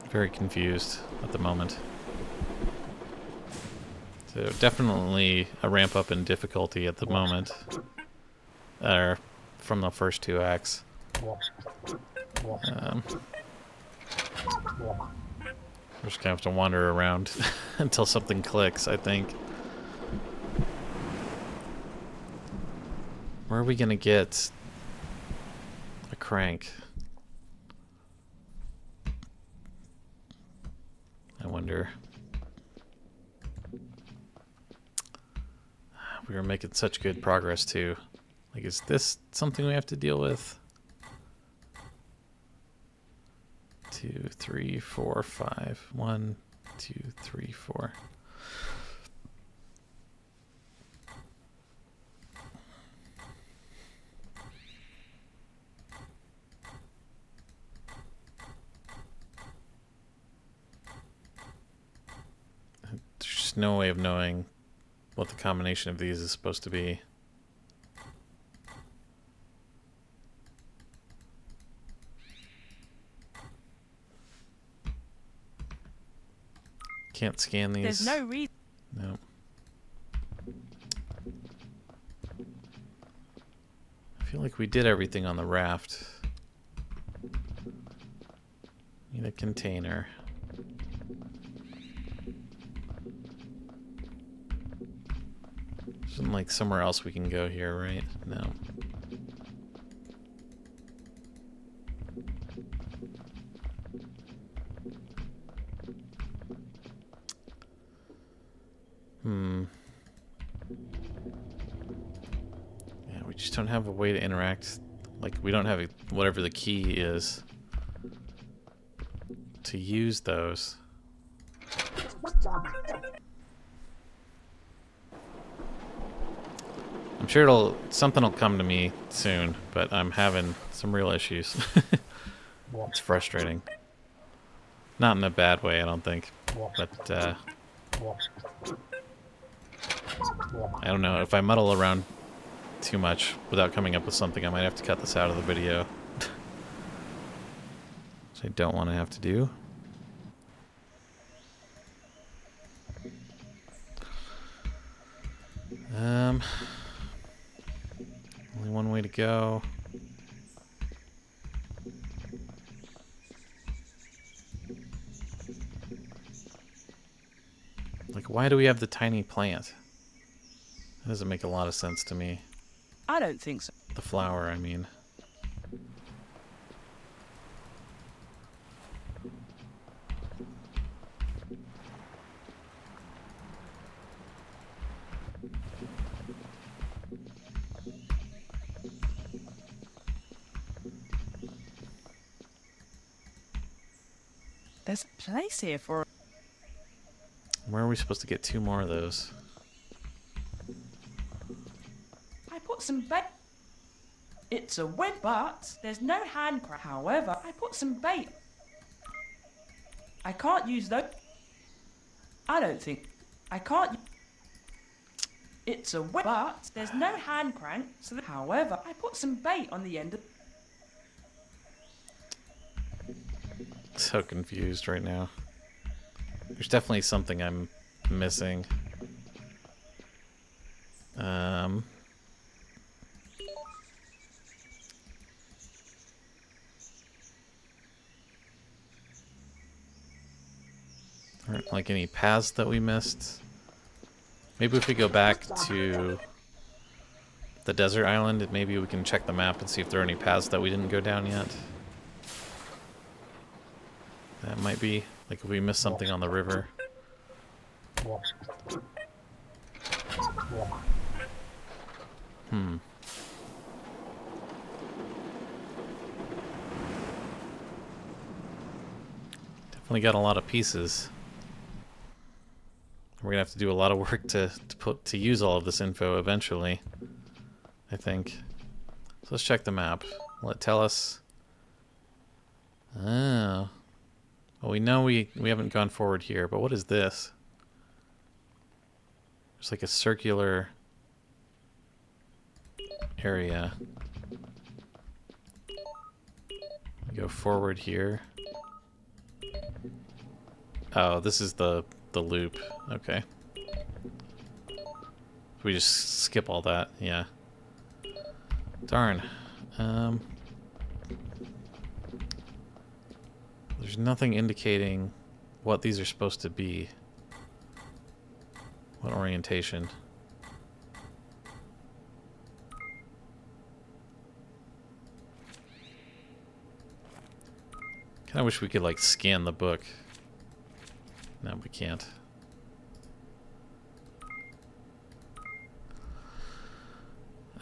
Very confused at the moment. So definitely a ramp up in difficulty at the moment. From the first 2 acts. We're just gonna have to wander around until something clicks, I think. Where are we gonna get a crank? I wonder. We were making such good progress too. Like, is this something we have to deal with? 2, 3, 4, 5. 1, 2, 3, 4. There's just no way of knowing what the combination of these is supposed to be. Can't scan these. There's no reason. No. I feel like we did everything on the raft. Need a container. Isn't like somewhere else we can go here, right? No. Yeah, we just don't have a way to interact. Like, we don't have whatever the key is to use those. I'm sure something will come to me soon, but I'm having some real issues. It's frustrating. Not in a bad way, I don't think. But, I don't know. If I muddle around too much without coming up with something, I might have to cut this out of the video. Which I don't want to have to do. Only one way to go. Like, why do we have the tiny plant? That doesn't make a lot of sense to me. I don't think so. The flower, I mean. There's a place here for... Where are we supposed to get 2 more of those? I put some bait. It's a web, but there's no hand crank. However, I put some bait. I can't use those. I don't think. I can't. It's a web, but there's no hand crank. So however, I put some bait on the end of... So confused right now. There's definitely something I'm missing. Aren't like any paths that we missed. Maybe if we go back to the desert island, maybe we can check the map and see if there are any paths that we didn't go down yet. That might be, like if we missed something on the river. Definitely got a lot of pieces. We're gonna have to do a lot of work to use all of this info eventually, I think. So let's check the map. Will it tell us? Oh. Well, we know we haven't gone forward here, but what is this? There's like a circular area. We go forward here. Oh, this is the loop. Okay. We just skip all that. Yeah. Darn. There's nothing indicating what these are supposed to be. What orientation? Kinda wish we could like scan the book. No, we can't.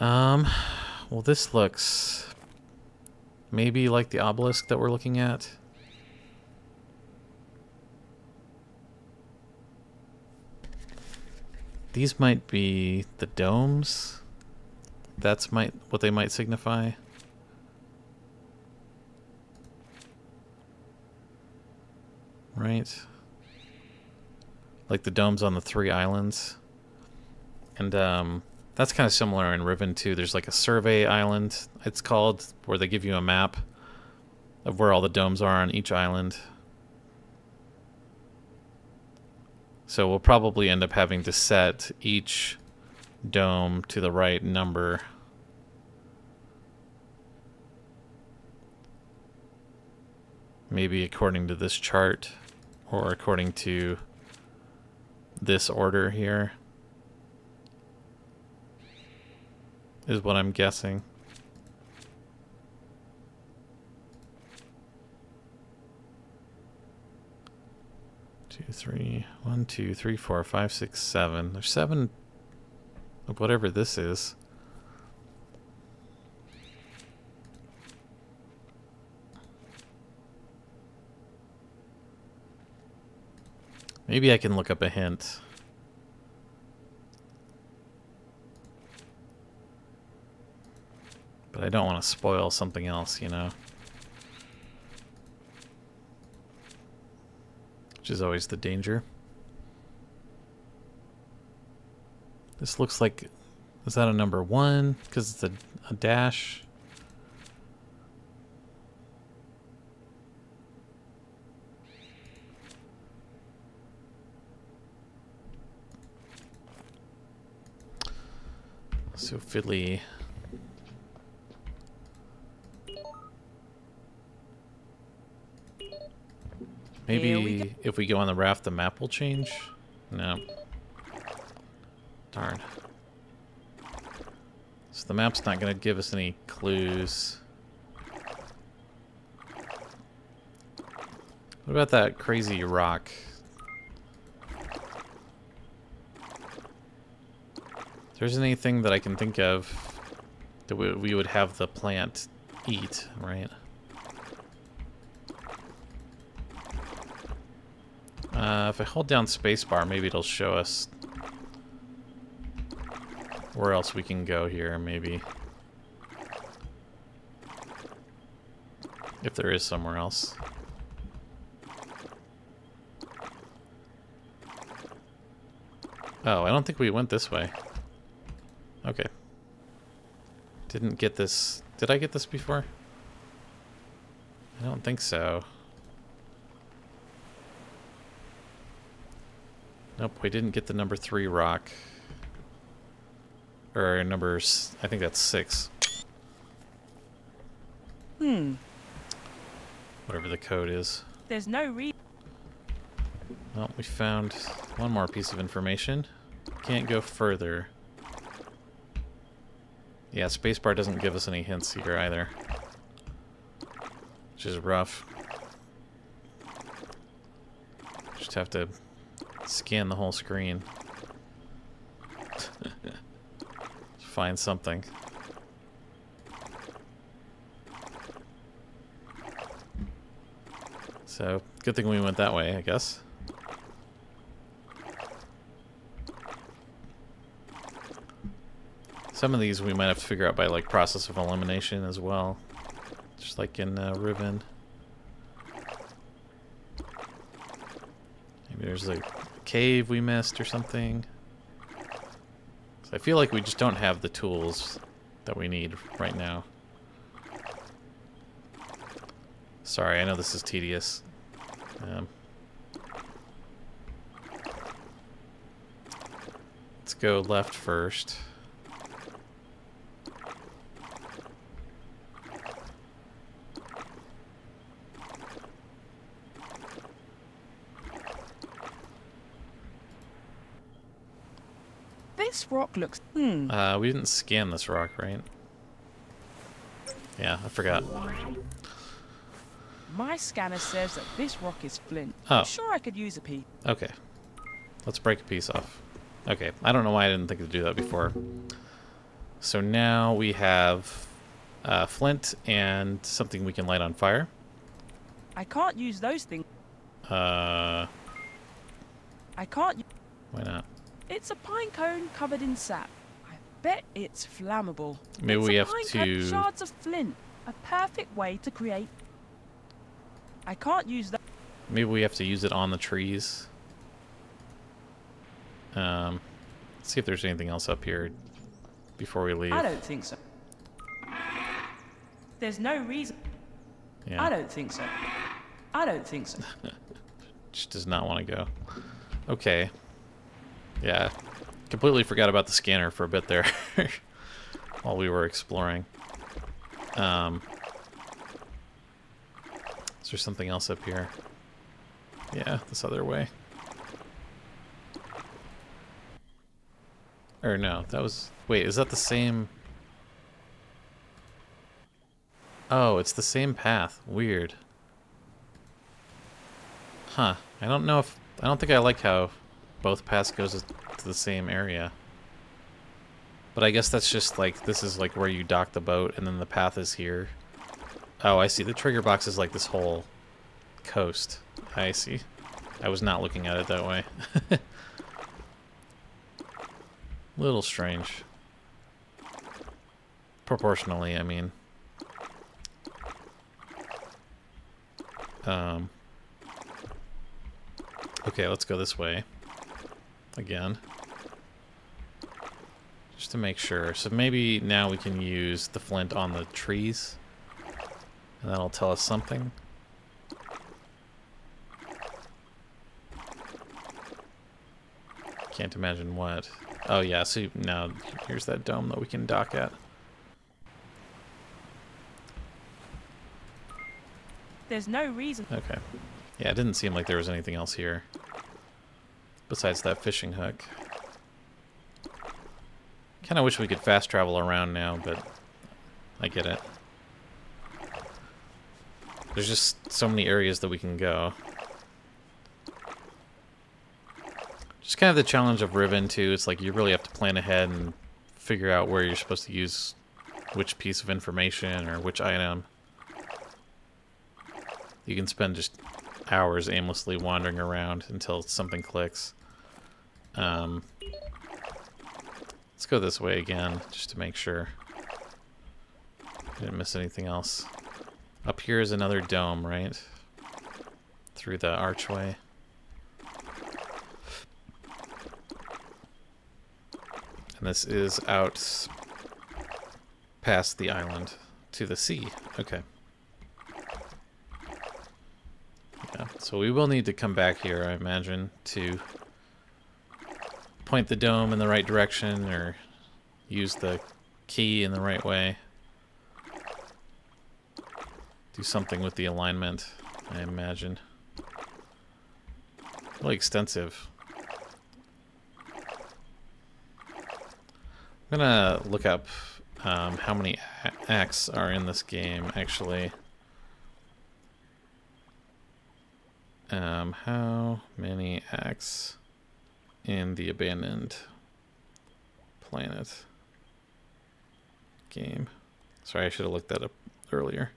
Well, this looks maybe like the obelisk that we're looking at. These might be the domes. That's what they might signify. Right? Like the domes on the 3 islands. And that's kind of similar in Riven too. There's like a survey island, it's called, where they give you a map of where all the domes are on each island. So we'll probably end up having to set each dome to the right number. Maybe according to this chart, or according to this order here, is what I'm guessing. Two, three, 1, 2, 3, 4, 5, 6, 7. There's 7 of whatever this is. Maybe I can look up a hint. But I don't want to spoil something else, you know? Which is always the danger. This looks like... Is that a number 1? Because it's a dash. So fiddly. Maybe if we go on the raft, the map will change? No. Darn. So the map's not going to give us any clues. What about that crazy rock? If there's anything that I can think of that we would have the plant eat, right? If I hold down spacebar, maybe it'll show us where else we can go here, maybe. If there is somewhere else. Oh, I don't think we went this way. Okay. Didn't get this. Did I get this before? I don't think so. Nope, we didn't get the number 3 rock. Or numbers, I think that's 6. Whatever the code is. There's no reason. Well, we found one more piece of information. Can't go further. Yeah, spacebar doesn't give us any hints here either. Which is rough. Just have to scan the whole screen. Find something. So, good thing we went that way, I guess. Some of these we might have to figure out by like process of elimination as well. Just like in Riven. Maybe there's a cave we missed or something. So I feel like we just don't have the tools that we need right now. Sorry, I know this is tedious. Let's go left first. This rock looks... We didn't scan this rock, right? Yeah, I forgot. My scanner says that this rock is flint. Oh. I'm sure I could use a piece. Okay. Let's break a piece off. Okay, I don't know why I didn't think to do that before. So now we have flint and something we can light on fire. I can't use those things. I can't... Why not? It's a pine cone covered in sap. I bet it's flammable. Maybe it's we a have pine to... cone, shards of flint. A perfect way to create... I can't use that. Maybe we have to use it on the trees. Let's see if there's anything else up here before we leave. I don't think so. There's no reason. Yeah. I don't think so. I don't think so. Just does not want to go. Okay. Yeah. Completely forgot about the scanner for a bit there while we were exploring. Is there something else up here? Yeah, this other way. Or no, that was... Wait, is that the same... Oh, it's the same path. Weird. Huh. I don't know if... I don't think I like how both paths goes to the same area. But I guess that's just like... This is like where you dock the boat and then the path is here. Oh, I see. The trigger box is like this whole coast. I see. I was not looking at it that way. Little strange. Proportionally, I mean. Okay, let's go this way. Again. Just to make sure. So maybe now we can use the flint on the trees. And that'll tell us something. Can't imagine what. Oh yeah, so now here's that dome that we can dock at. There's no reason. Okay. Yeah, it didn't seem like there was anything else here. Besides that fishing hook. Kinda wish we could fast travel around now, but I get it. There's just so many areas that we can go. Just kind of the challenge of Riven too. It's like you really have to plan ahead and figure out where you're supposed to use which piece of information or which item. You can spend just hours aimlessly wandering around until something clicks. Let's go this way again, just to make sure. Didn't miss anything else. Up here is another dome, right? Through the archway. And this is out past the island to the sea. Okay. Yeah, so we will need to come back here, I imagine, to point the dome in the right direction or use the key in the right way. Do something with the alignment, I imagine. Really extensive. I'm gonna look up how many acts are in this game, actually. How many acts in the Abandoned Planet game? Sorry, I should have looked that up earlier.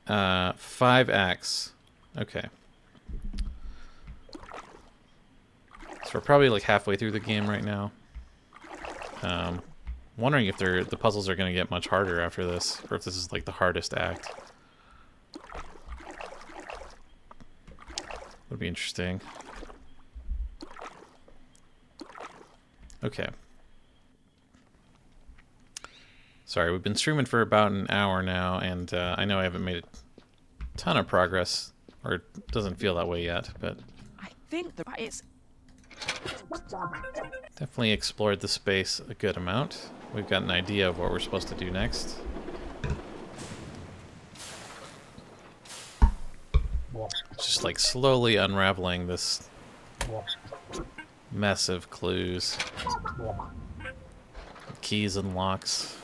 5 acts. Okay. So we're probably like halfway through the game right now. Wondering if the puzzles are going to get much harder after this, or if this is like the hardest act. Would be interesting. Okay. Sorry, we've been streaming for about an hour now, and I know I haven't made a ton of progress, or it doesn't feel that way yet, but I think that it's... definitely explored the space a good amount. We've got an idea of what we're supposed to do next. It's just like slowly unraveling this mess of clues, keys and locks.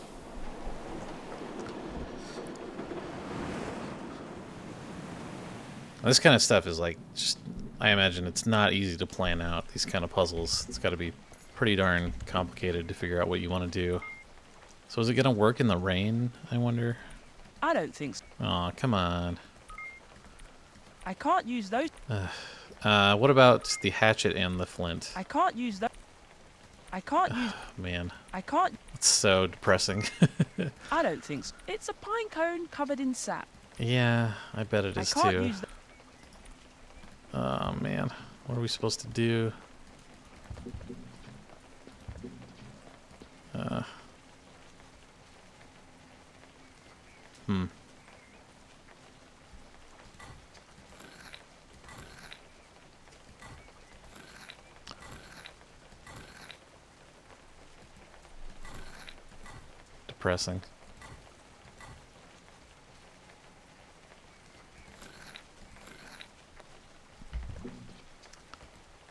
This kind of stuff is like, just, I imagine it's not easy to plan out, these kind of puzzles. It's got to be pretty darn complicated to figure out what you want to do. So is it going to work in the rain, I wonder? I don't think so. Aw, come on. I can't use those. What about the hatchet and the flint? I can't use that. I can't use... Man, I can't... it's so depressing. I don't think so. It's a pine cone covered in sap. Yeah, I bet it is I can't too. use that. Oh man, what are we supposed to do? Depressing.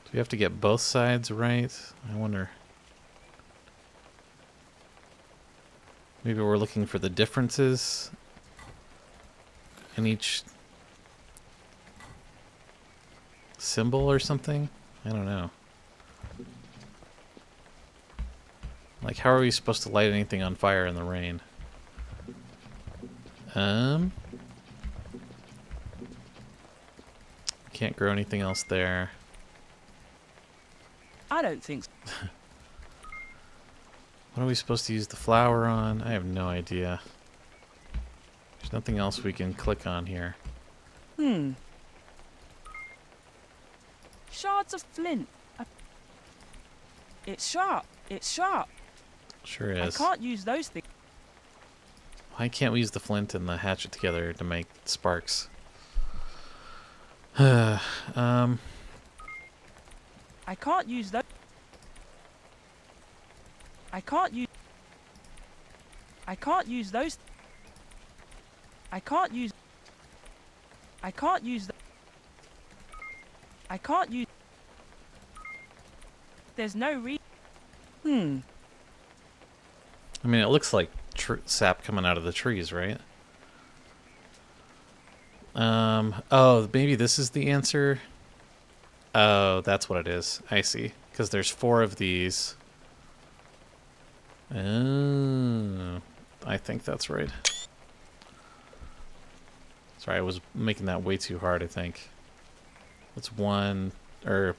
Do we have to get both sides right? I wonder. Maybe we're looking for the differences in each symbol or something? I don't know. Like, how are we supposed to light anything on fire in the rain? Can't grow anything else there. I don't think so. What are we supposed to use the flower on? I have no idea. There's nothing else we can click on here. Shards of flint. It's sharp. It's sharp. Sure I is. can't use those things. Why can't we use the flint and the hatchet together to make sparks? I can't use those. I can't use. I can't use those. I can't use. I can't use. I can't use. There's no reason. I mean, it looks like sap coming out of the trees, right? Oh, maybe this is the answer. Oh, that's what it is. I see. Because there's 4 of these. Oh, I think that's right. Sorry, I was making that way too hard, I think. It's 1, or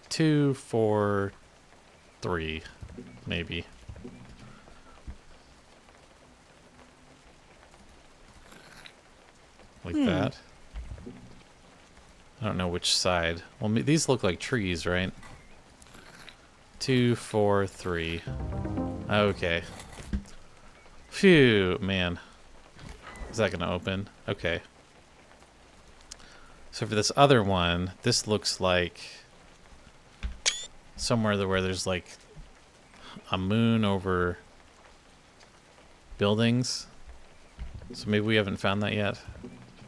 2, 4, 3, maybe. Like that. I don't know which side. Well, these look like trees, right? 2, 4, 3. Okay. Phew, man. Is that gonna open? Okay. So for this other one, this looks like somewhere where there's like a moon over buildings. So maybe we haven't found that yet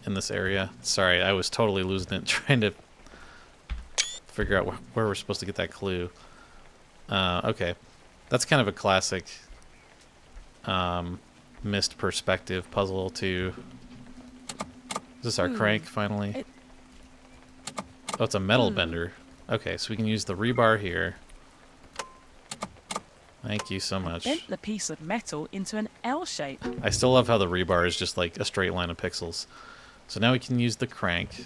in this area. Sorry, I was totally losing it trying to figure out where we're supposed to get that clue. Okay. That's kind of a classic missed perspective puzzle too. Is this our crank finally? Oh, it's a metal bender. Okay, so we can use the rebar here. Thank you so much. Bent the piece of metal into an L shape. I still love how the rebar is just like a straight line of pixels. So now we can use the crank.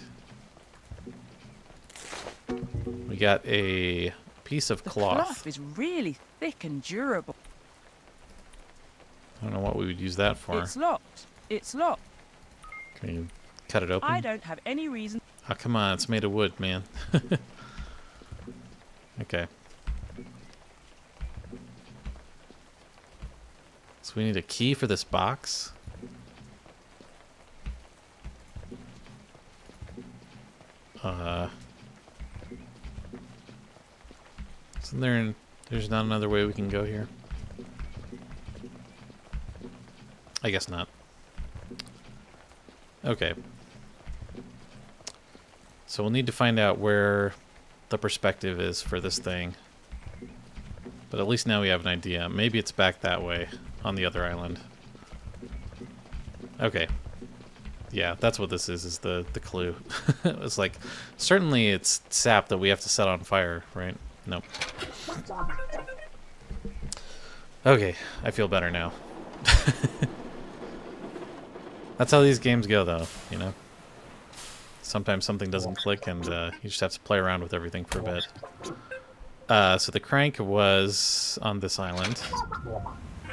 We got a piece of cloth. The cloth is really thick and durable. I don't know what we would use that for. It's locked. It's locked. Can you cut it open? I don't have any reason. Oh, come on. It's made of wood, man. Okay. So we need a key for this box. So there's not another way we can go here? I guess not. Okay. So we'll need to find out where the perspective is for this thing. But at least now we have an idea. Maybe it's back that way on the other island. Okay. Yeah, that's what this is the clue. It's like, certainly it's sap that we have to set on fire, right? Nope. Okay, I feel better now. That's how these games go, though, you know? Sometimes something doesn't click, and you just have to play around with everything for a bit. So the crank was on this island.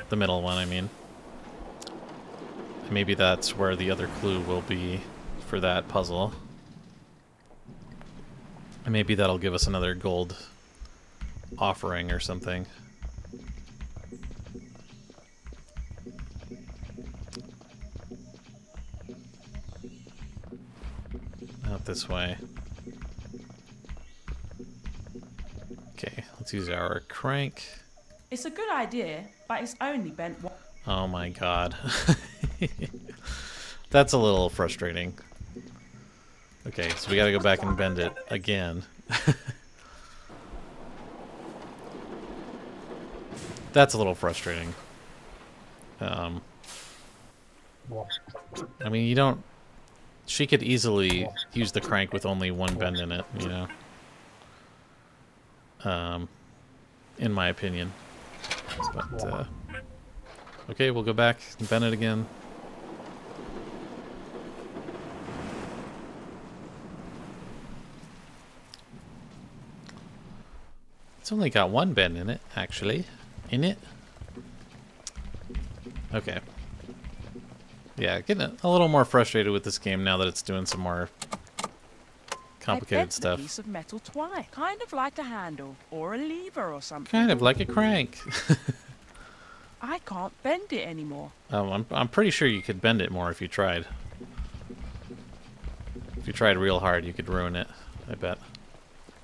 The middle one, I mean. Maybe that's where the other clue will be for that puzzle. And maybe that'll give us another gold offering or something. Not this way. Okay, let's use our crank. It's a good idea, but it's only bent one. Oh my god. That's a little frustrating. Okay, so we gotta go back and bend it again. That's a little frustrating. I mean, you don't... She could easily use the crank with only one bend in it, you know? In my opinion. But, okay, we'll go back and bend it again. It's only got one bend in it, actually. In it? Okay. Yeah, getting a little more frustrated with this game now that it's doing some more complicated stuff. A piece of metal twice, kind of like a handle or a lever or something. Kind of like a crank. I can't bend it anymore. Oh, I'm pretty sure you could bend it more if you tried. If you tried real hard, you could ruin it. I bet.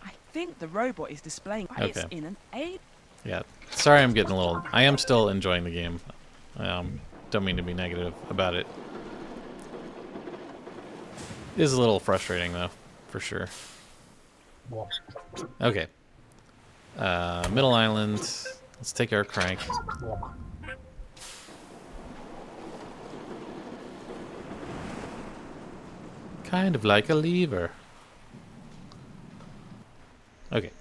I think the robot is displaying it's in an A. Yeah. Sorry, I'm getting a little. I am still enjoying the game. Don't mean to be negative about it. It is a little frustrating though, for sure. Okay. Middle island. Let's take our crank. Kind of like a lever. Okay.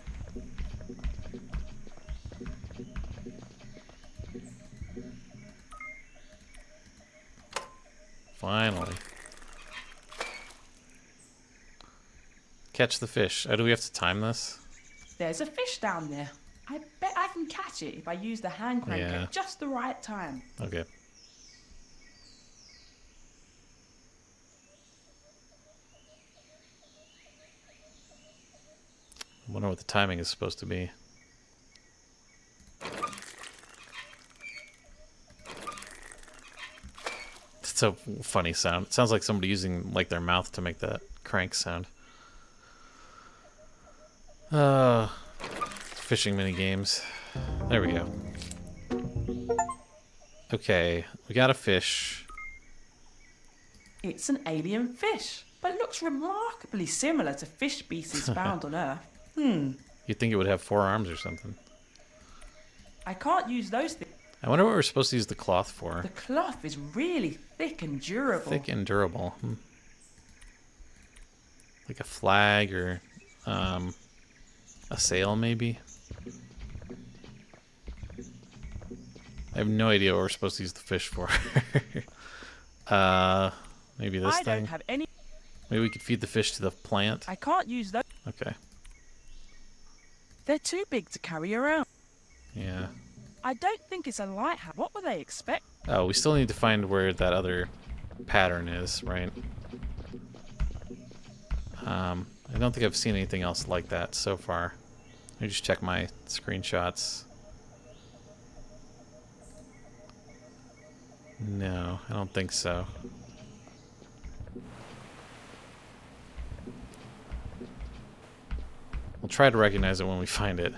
Finally. Catch the fish. Oh, do we have to time this? There's a fish down there. I bet I can catch it if I use the hand crank at just the right time. Okay. I wonder what the timing is supposed to be. It's a funny sound. It sounds like somebody using like their mouth to make that crank sound. Fishing mini games. There we go. Okay, we got a fish. It's an alien fish, but looks remarkably similar to fish species found on Earth. You'd think it would have 4 arms or something. I can't use those things. I wonder what we're supposed to use the cloth for. The cloth is really thick and durable. Thick and durable. Like a flag or a sail, maybe? I have no idea what we're supposed to use the fish for. Maybe this thing? I don't have any. Maybe we could feed the fish to the plant? I can't use those. Okay. They're too big to carry around. Yeah. I don't think it's a lighthouse. What would they expect? Oh, we still need to find where that other pattern is, right? I don't think I've seen anything else like that so far. Let me just check my screenshots. No, I don't think so. We'll try to recognize it when we find it.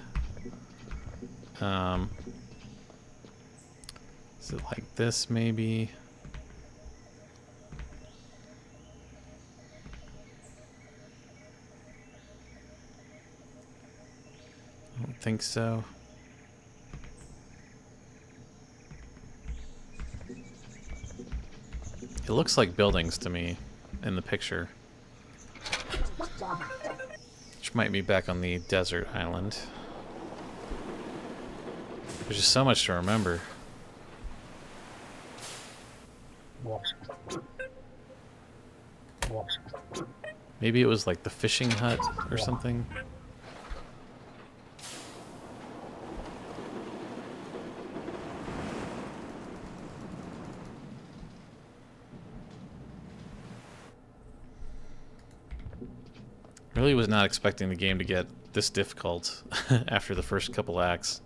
Is it like this, maybe? I don't think so. It looks like buildings to me in the picture. Which might be back on the desert island. There's just so much to remember. Maybe it was like the fishing hut or something. Really was not expecting the game to get this difficult after the first couple acts.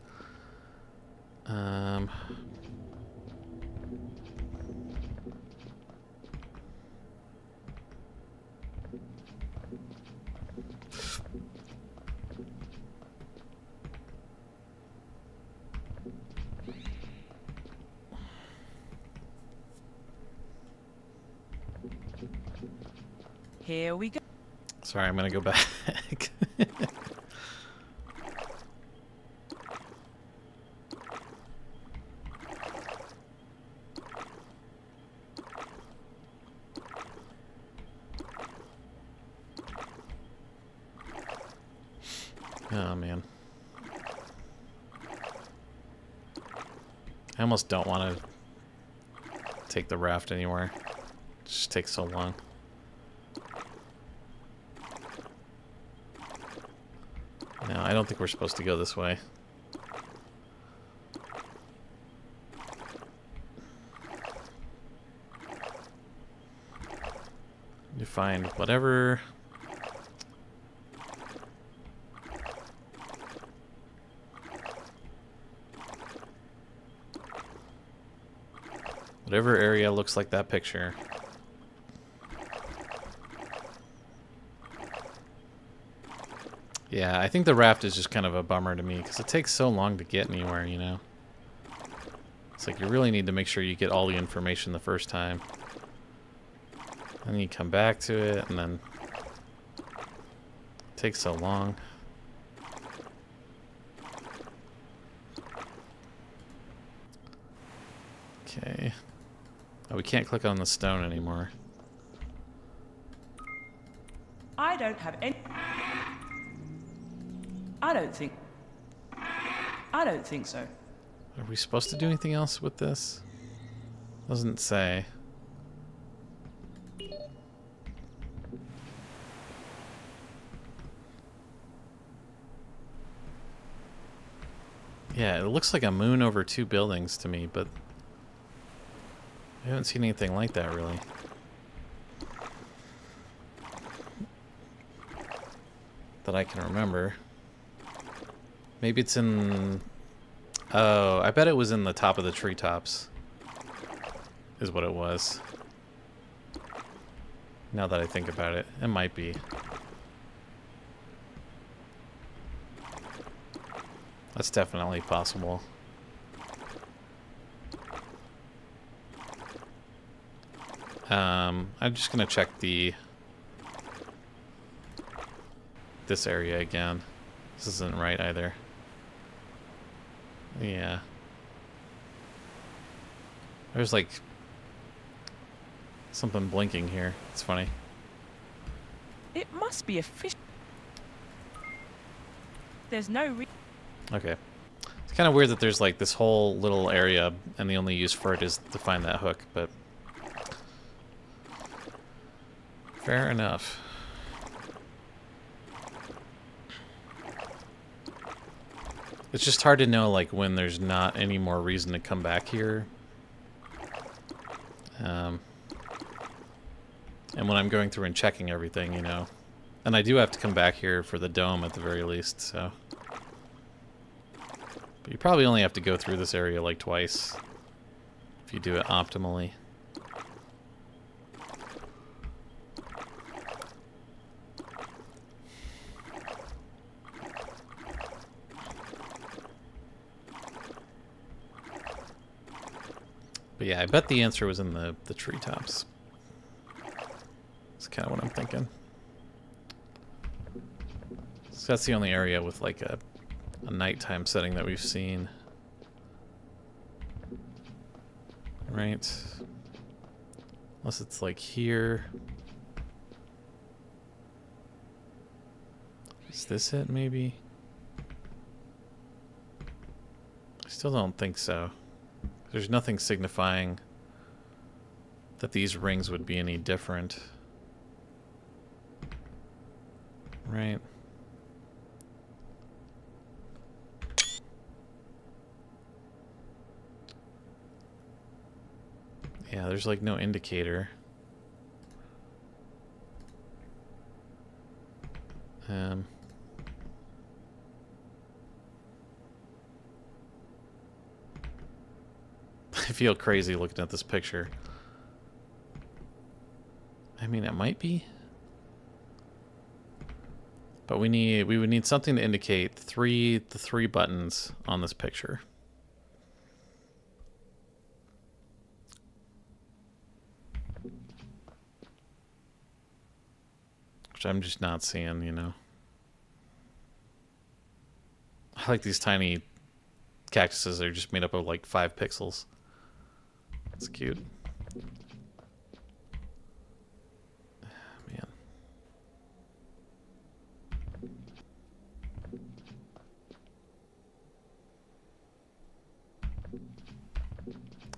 Here we go. Sorry, I'm gonna go back. Oh man. I almost don't want to take the raft anywhere. It just takes so long. No, I don't think we're supposed to go this way. You find whatever. Whatever area looks like that picture. Yeah, I think the raft is just kind of a bummer to me because it takes so long to get anywhere, you know? It's like you really need to make sure you get all the information the first time. And then you come back to it, and then it takes so long. Okay. Oh, we can't click on the stone anymore. I don't have any. I don't think so. Are we supposed to do anything else with this? Doesn't say. Yeah, it looks like a moon over two buildings to me, but I haven't seen anything like that really. That I can remember. Maybe it's in... Oh, I bet it was in the top of the treetops. Is what it was. Now that I think about it, it might be. That's definitely possible. I'm just gonna check this area again. This isn't right either. Yeah. There's like something blinking here. It's funny. It must be a fish. There's no Okay. It's kind of weird that there's like this whole little area and the only use for it is to find that hook, but fair enough. It's just hard to know like when there's not any more reason to come back here. And when I'm going through and checking everything, you know. And I do have to come back here for the dome at the very least, so. But you probably only have to go through this area like twice if you do it optimally. But yeah, I bet the answer was in the treetops. That's kind of what I'm thinking. So that's the only area with like a nighttime setting that we've seen. Right. Unless it's like here. Is this it, maybe? I still don't think so. There's nothing signifying that these rings would be any different. Right. Yeah, there's like no indicator. I feel crazy looking at this picture. I mean, it might be. But we would need something to indicate the three buttons on this picture. Which I'm just not seeing, you know. I like these tiny cactuses. They're just made up of like 5 pixels. It's cute. Man.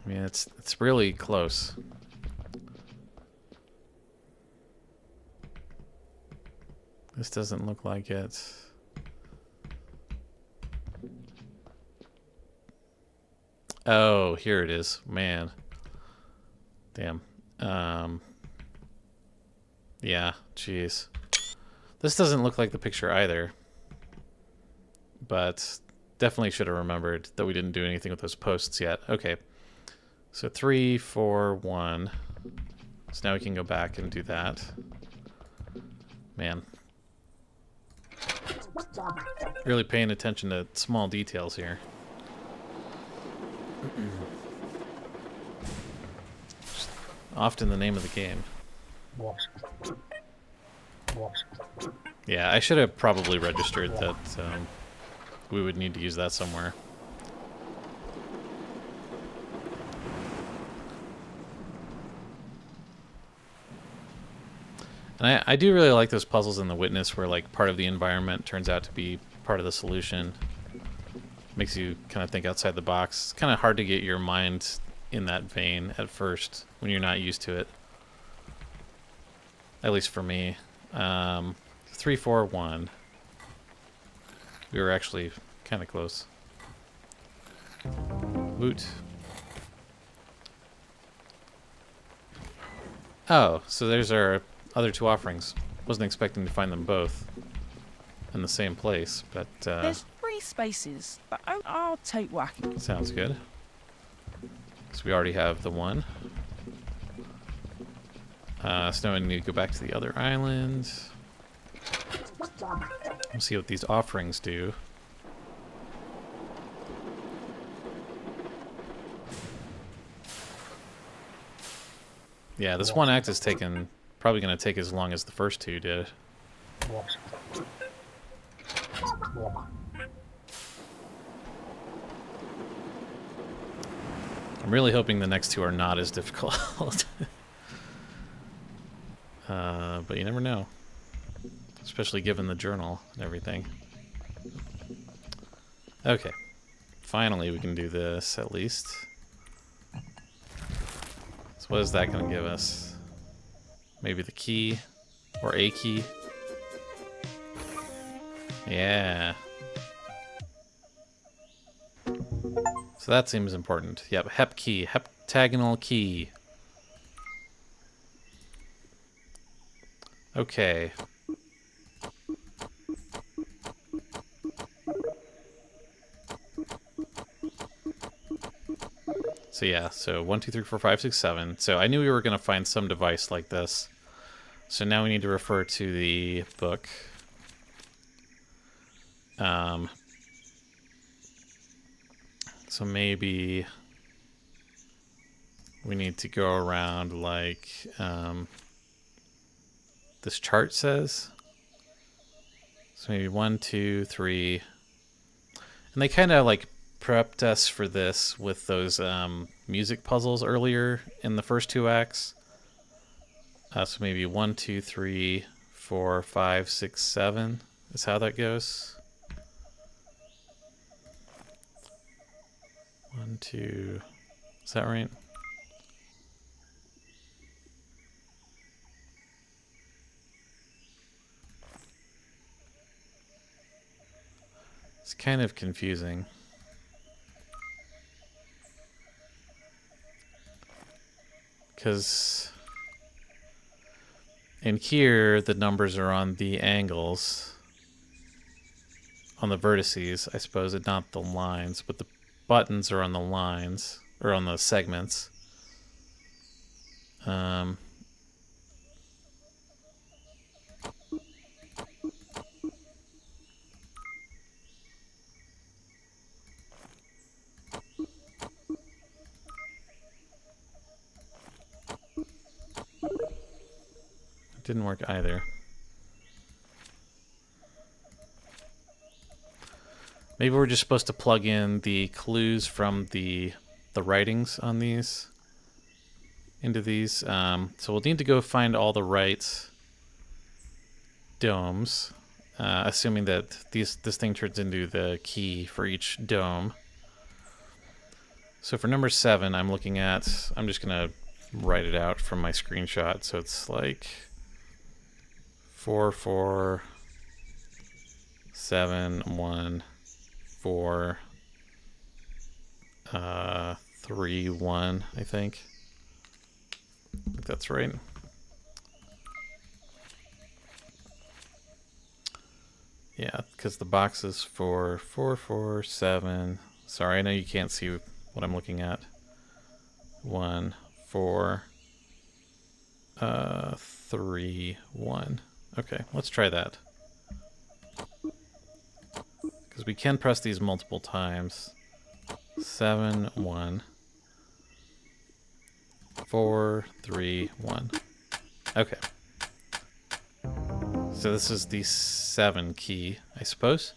I mean, it's really close. This doesn't look like it. Oh, here it is. Man. Damn. Yeah, jeez. This doesn't look like the picture either. But definitely should have remembered that we didn't do anything with those posts yet. Okay. So 3, 4, 1. So now we can go back and do that. Man. Really paying attention to small details here. Often the name of the game. Yeah, I should have probably registered that we would need to use that somewhere. And I do really like those puzzles in The Witness where like part of the environment turns out to be part of the solution. Makes you kind of think outside the box. It's kind of hard to get your mind in that vein at first when you're not used to it. At least for me. 3, 4, 1. We were actually kind of close. Woot. Oh, so there's our other 2 offerings. Wasn't expecting to find them both in the same place, but There's 3 spaces, but I'll take whacking. sounds good. So we already have the one. So now we need to go back to the other island. We'll see what these offerings do. Yeah, this one act is probably going to take as long as the first 2 did. I'm really hoping the next two are not as difficult. But you never know. Especially given the journal and everything. Okay. Finally we can do this, at least. So what is that going to give us? Maybe the key? Or a key? Yeah. So that seems important. Yep, hep key. Heptagonal key. Okay. So yeah, so 1, 2, 3, 4, 5, 6, 7. So I knew we were going to find some device like this. So now we need to refer to the book. So maybe we need to go around like this chart says. So maybe 1, 2, 3. And they kind of like prepped us for this with those music puzzles earlier in the first 2 acts. So maybe 1, 2, 3, 4, 5, 6, 7 is how that goes. 1, 2, is that right? It's kind of confusing. Because in here, the numbers are on the angles, on the vertices, I suppose, and not the lines, but the buttons are on the lines, or on the segments. It didn't work either. Maybe we're just supposed to plug in the clues from the writings on these into these. So we'll need to go find all the right domes, assuming that this thing turns into the key for each dome. So for number 7, I'm looking at, I'm just gonna write it out from my screenshot. So it's like 4, 4, 7, 1, 4, 3, 1, I think. That's right. Yeah, because the box is for 4, 4, 7. Sorry, I know you can't see what I'm looking at. 1, 4, 3, 1. Okay, let's try that. Because we can press these multiple times. 7, 1. 4, 3, 1. Okay. So this is the 7 key, I suppose.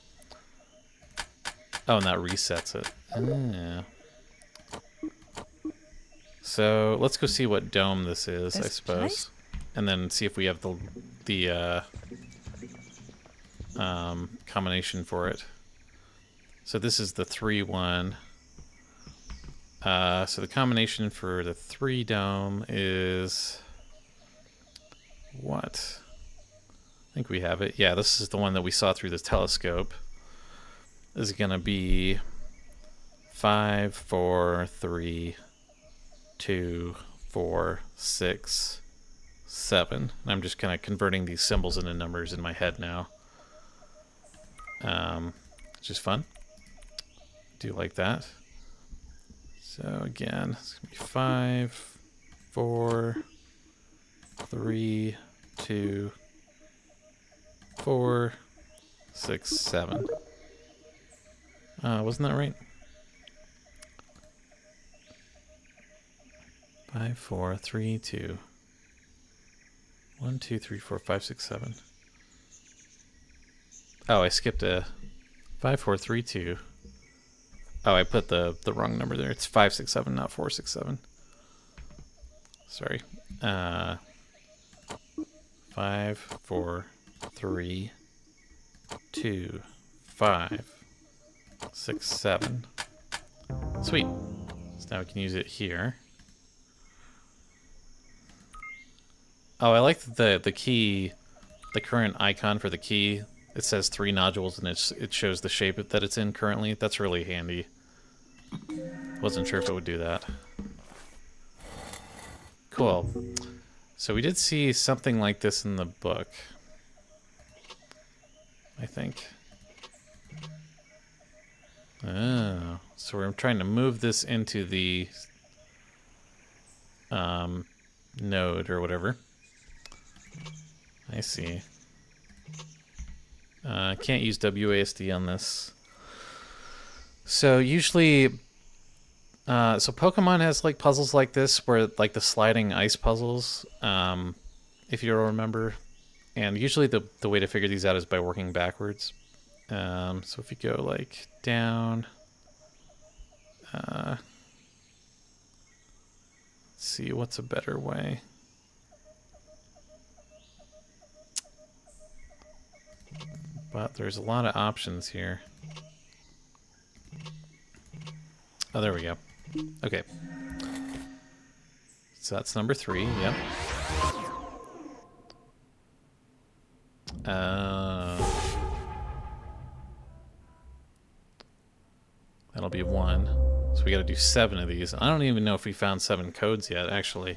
Oh, and that resets it. Yeah. So let's go see what dome this is, I suppose. And then see if we have the combination for it. So this is the 3, 1. So the combination for the 3 dome is what? I think we have it. Yeah, this is the one that we saw through the telescope. This is gonna be 5, 4, 3, 2, 4, 6, 7. And I'm just kind of converting these symbols into numbers in my head now. Which is fun. Do like that. So again, it's gonna be 5, 4, 3, 2, 4, 6, 7. Wasn't that right? 5, 4, 3, 2. 1, 2, 3, 4, 5, 6, 7. Oh, I skipped a 5, 4, 3, 2. Oh, I put the wrong number there. It's 567, not 467. Sorry. 5, 4, 3, 2, 5, 6, 7. Sweet. So now we can use it here. Oh, I like the key, the current icon for the key. It says 3 nodules and it shows the shape that it's in currently. That's really handy. Wasn't sure if it would do that. Cool. So we did see something like this in the book, I think. Oh, so we're trying to move this into the node or whatever. I see. Can't use WASD on this. So usually, so Pokemon has like puzzles like this, where like the sliding ice puzzles, if you remember. And usually the way to figure these out is by working backwards. So if you go like down, let's see what's a better way. But there's a lot of options here. Oh, there we go. Okay. So that's number 3, yep. That'll be 1. So we gotta do 7 of these. I don't even know if we found 7 codes yet, actually.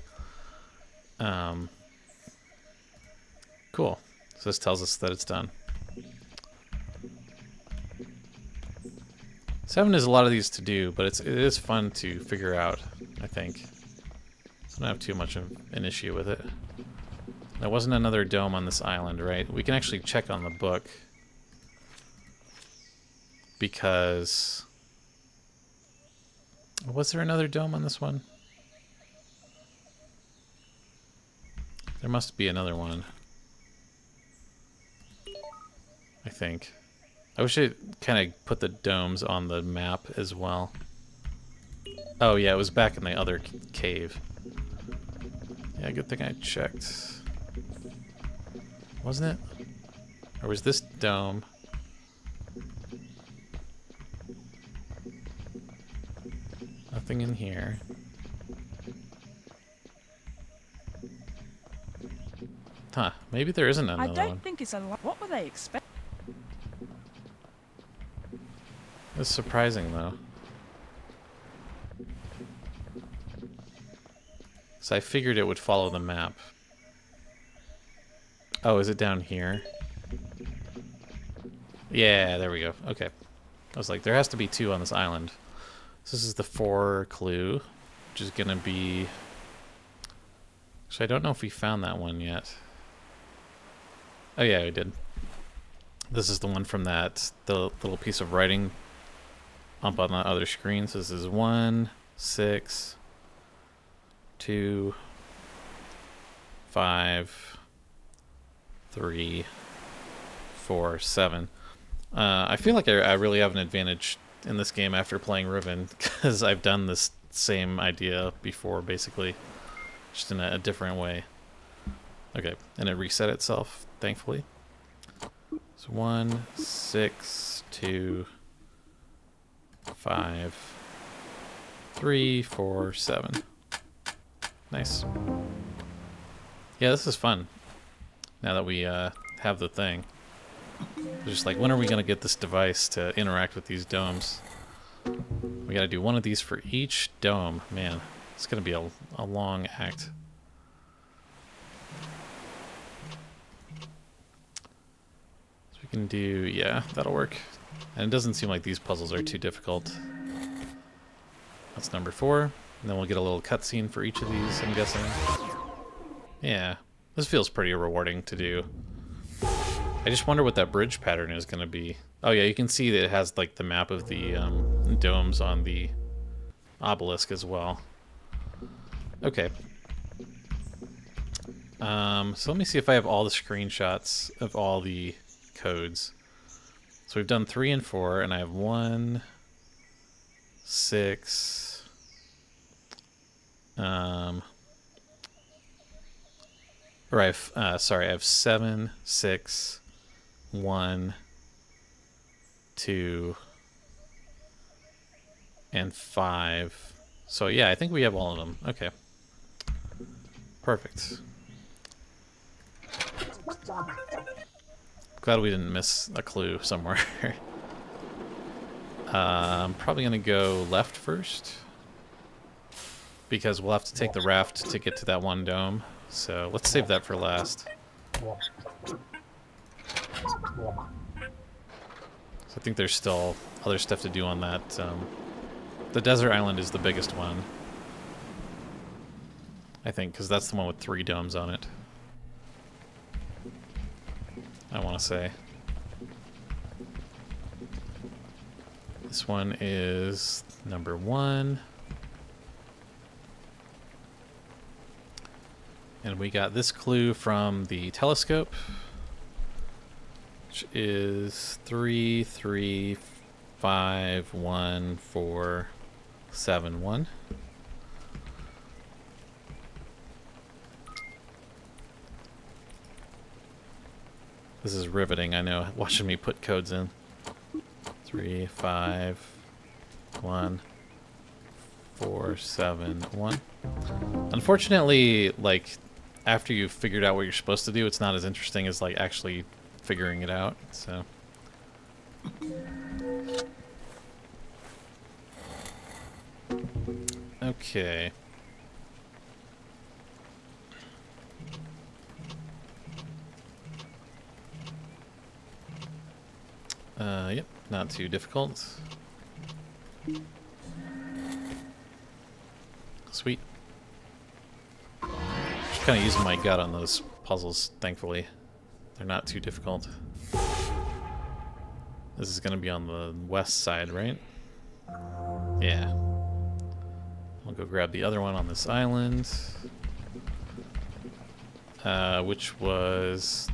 Cool. So this tells us that it's done. 7 is a lot of these to do, but it is fun to figure out, I think. I don't have too much of an issue with it. There wasn't another dome on this island, right? We can actually check on the book. Because... was there another dome on this one? There must be another one. I think. I wish it kind of put the domes on the map as well. Oh yeah, it was back in the other cave. Yeah, good thing I checked. Wasn't it? Or was this dome? Nothing in here. Huh, maybe there isn't another one. I don't think it's a lot. What were they expecting? It's surprising though. So I figured it would follow the map. Oh, is it down here? Yeah, there we go. Okay. I was like, there has to be 2 on this island. So this is the 4 clue, which is gonna be... Actually, I don't know if we found that one yet. Oh yeah, we did. This is the one from the little piece of writing up on the other screen. So this is 1, 6, 2, 5, 3, 4, 7. I feel like I really have an advantage in this game after playing Riven, because I've done this same idea before, basically, just in a different way. Okay, and it reset itself, thankfully. So 1, 6, 2, 5, 3, 4, 7. Nice. Yeah, this is fun. Now that we have the thing. Just like, when are we going to get this device to interact with these domes? We got to do one of these for each dome. Man, it's going to be a long act. So we can do, yeah, that'll work. And it doesn't seem like these puzzles are too difficult. That's number 4. And then we'll get a little cutscene for each of these, I'm guessing. Yeah, this feels pretty rewarding to do. I just wonder what that bridge pattern is going to be. Oh yeah, you can see that it has like the map of the domes on the obelisk as well. Okay. So let me see if I have all the screenshots of all the codes. So we've done 3 and 4, and I have 1, 6. Or I have, sorry, I have 7, 6, 1, 2, and 5. So yeah, I think we have all of them. Okay. Perfect. Glad we didn't miss a clue somewhere. I'm probably going to go left first, because we'll have to take the raft to get to that one dome. So let's save that for last. So I think there's still other stuff to do on that. The desert island is the biggest one, I think, because that's the one with 3 domes on it. I want to say. This one is number 1. And we got this clue from the telescope, which is 3, 3, 5, 1, 4, 7, 1. This is riveting, I know, watching me put codes in. 3, 5, 1, 4, 7, 1. Unfortunately, like, after you've figured out what you're supposed to do, it's not as interesting as, like, actually figuring it out, so. Okay. Yep, not too difficult. Sweet. Just kind of using my gut on those puzzles, thankfully. They're not too difficult. This is going to be on the west side, right? Yeah. I'll go grab the other one on this island. Which was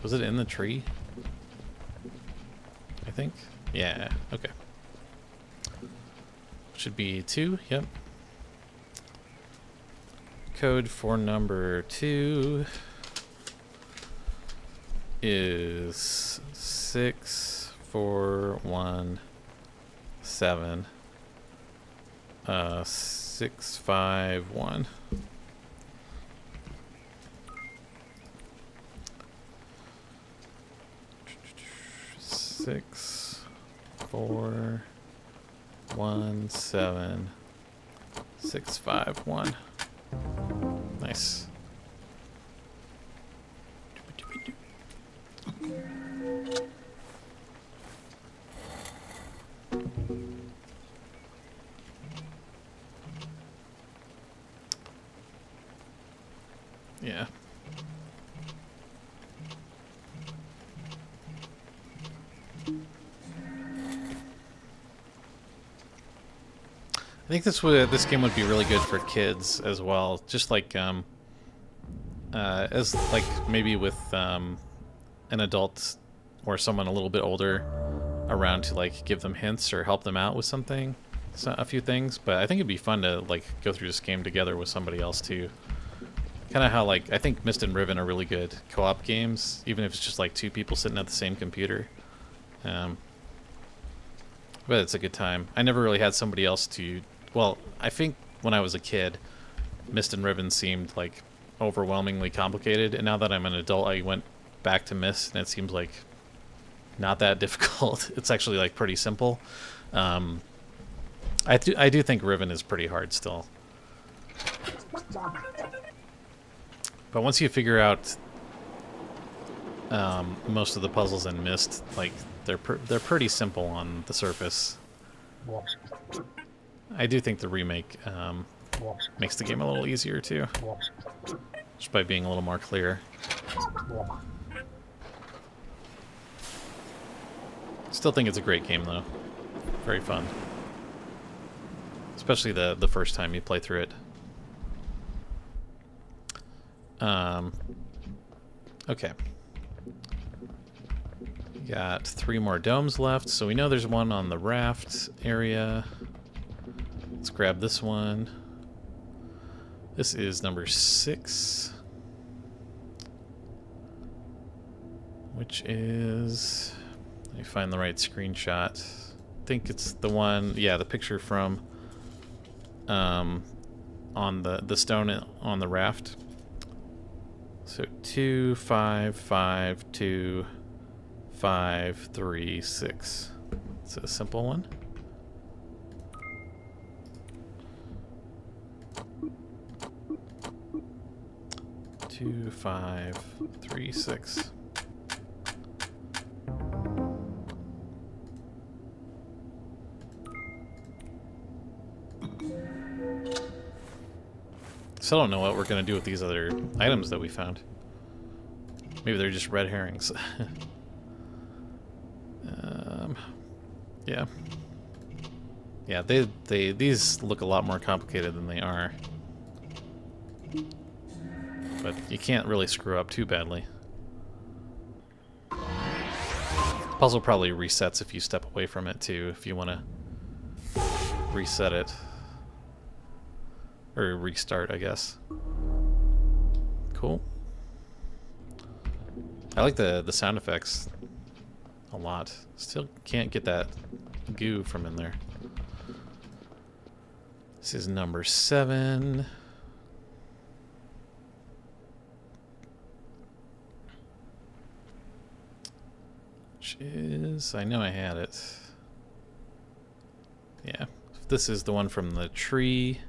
it in the tree? I think? Yeah, okay. Should be 2, yep. Code for number 2 is 6, 4, 1, 7, 6, 5, 1. Six, 4, 1, 7, 6, 5, 1. Nice. Yeah. I think this game would be really good for kids as well. Just like as like maybe with an adult or someone a little bit older around to like give them hints or help them out with something, a few things. But I think it'd be fun to like go through this game together with somebody else too. Kind of how like I think Myst and Riven are really good co-op games, even if it's just like 2 people sitting at the same computer. But it's a good time. I never really had somebody else to. Well, I think when I was a kid, Myst and Riven seemed like overwhelmingly complicated, and now that I'm an adult, I went back to Myst, and it seems like not that difficult. It's actually like pretty simple. I do think Riven is pretty hard still. But once you figure out most of the puzzles in Myst, like they're pretty simple on the surface. I do think the remake makes the game a little easier too, just by being a little more clear. Still think it's a great game though, very fun, especially the first time you play through it. Okay. Got 3 more domes left, so we know there's one on the raft area. grab this one. This is number 6. Which is... Let me find the right screenshot. I think it's the one... Yeah, the picture from... on the stone on the raft. So 2, 5, 5, 2, 5, 3, 6. It's a simple one. Two, 5, 3, 6. Still don't know what we're gonna do with these other items that we found. Maybe they're just red herrings. Yeah. Yeah, these look a lot more complicated than they are. But you can't really screw up too badly. Puzzle probably resets if you step away from it too, if you want to reset it. Or restart, I guess. Cool. I like the sound effects a lot. Still can't get that goo from in there. This is number 7. Which is... I know I had it. Yeah. This is the one from the tree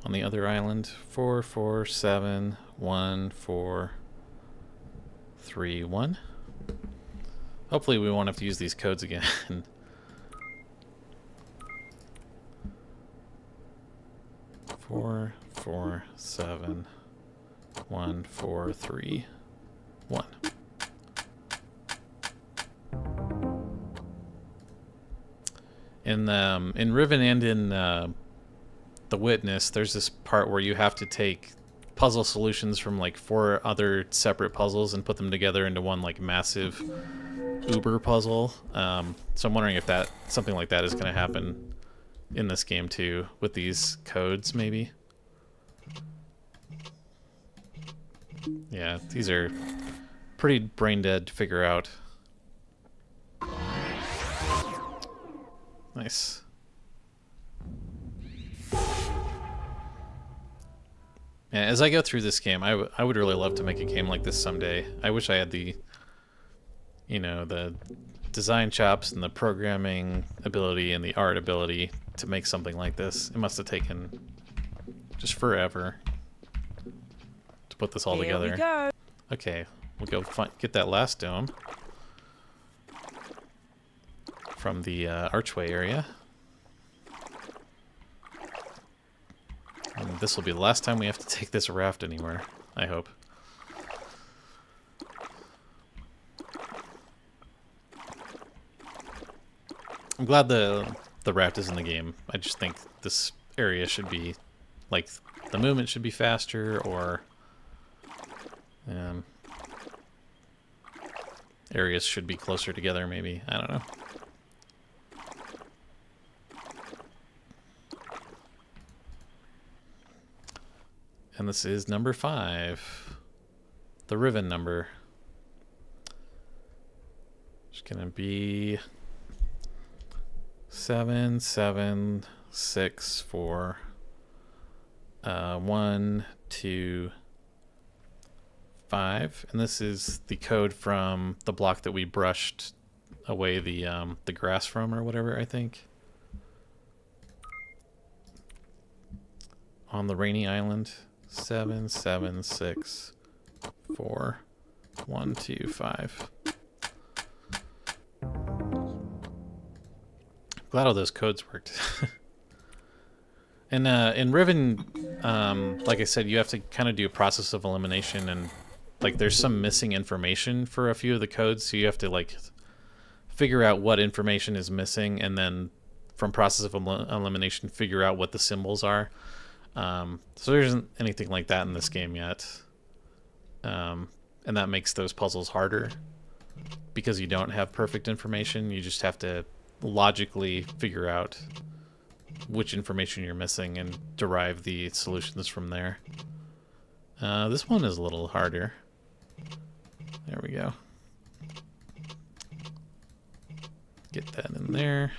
on the other island. 4, 4, 7, 1, 4, 3, 1. Hopefully we won't have to use these codes again. 4, 4, 7, 1, 4, 3, 1. In Riven and in The Witness, there's this part where you have to take puzzle solutions from like 4 other separate puzzles and put them together into one like massive uber puzzle. So I'm wondering if that something like that is going to happen in this game too, with these codes maybe. Yeah, these are pretty brain dead to figure out. Nice. Yeah, as I go through this game, I would really love to make a game like this someday. I wish I had the, you know, the design chops and the programming ability and the art ability to make something like this. It must have taken just forever to put this all together. Here we go. Okay, we'll go get that last dome from the archway area. And this will be the last time we have to take this raft anywhere, I hope. I'm glad the raft is in the game. I just think this area should be, like, the movement should be faster, or areas should be closer together, maybe. I don't know. And this is number 5. The Riven number. It's gonna be 7, 7, 6, 4, 1, 2, 5. And this is the code from the block that we brushed away the grass from, or whatever, I think. On the rainy island. 7, 7, 6, 4, 1, 2, 5. Glad all those codes worked. And in Riven, like I said, you have to kind of do a process of elimination, and like there's some missing information for a few of the codes, so you have to like figure out what information is missing, and then from process of elimination figure out what the symbols are. So there isn't anything like that in this game yet, and that makes those puzzles harder because you don't have perfect information. You just have to logically figure out which information you're missing and derive the solutions from there. This one is a little harder. There we go. Get that in there.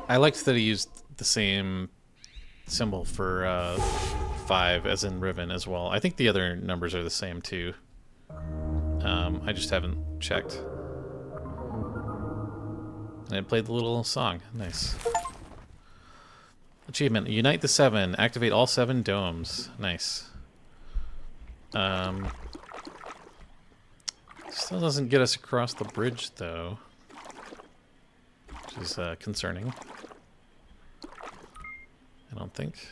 I liked that he used the same symbol for 5 as in Riven as well. I think the other numbers are the same too. I just haven't checked. And it played the little song. Nice. Achievement. Unite the 7. Activate all 7 domes. Nice. Still doesn't get us across the bridge, though. Which is concerning. I don't think.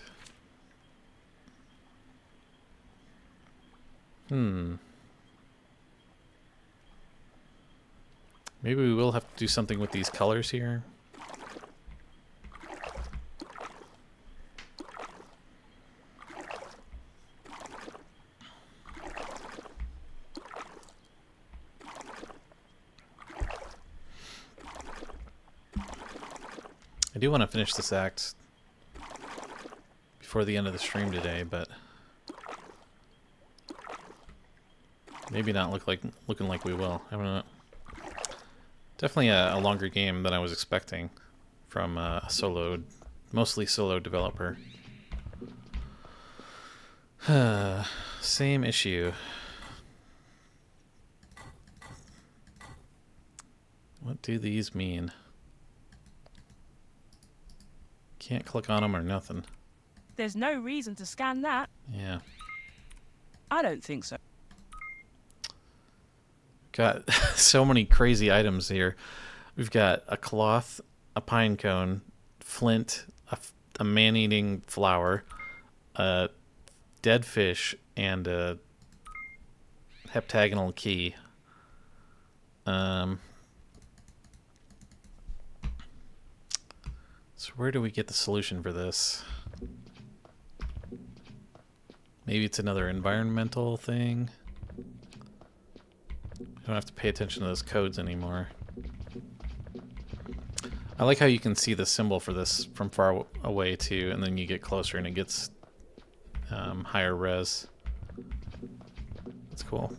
Maybe we will have to do something with these colors here. I do want to finish this act before the end of the stream today, but maybe not looking like we will. I don't know. Definitely a longer game than I was expecting from a mostly solo developer. Same issue. What do these mean? Can't click on them or nothing. There's no reason to scan that. Yeah. I don't think so. Got so many crazy items here. We've got a cloth, a pine cone, flint, a man-eating flower, a dead fish, and a heptagonal key. So where do we get the solution for this? Maybe it's another environmental thing. I don't have to pay attention to those codes anymore. I like how you can see the symbol for this from far away too, and then you get closer and it gets higher res. That's cool.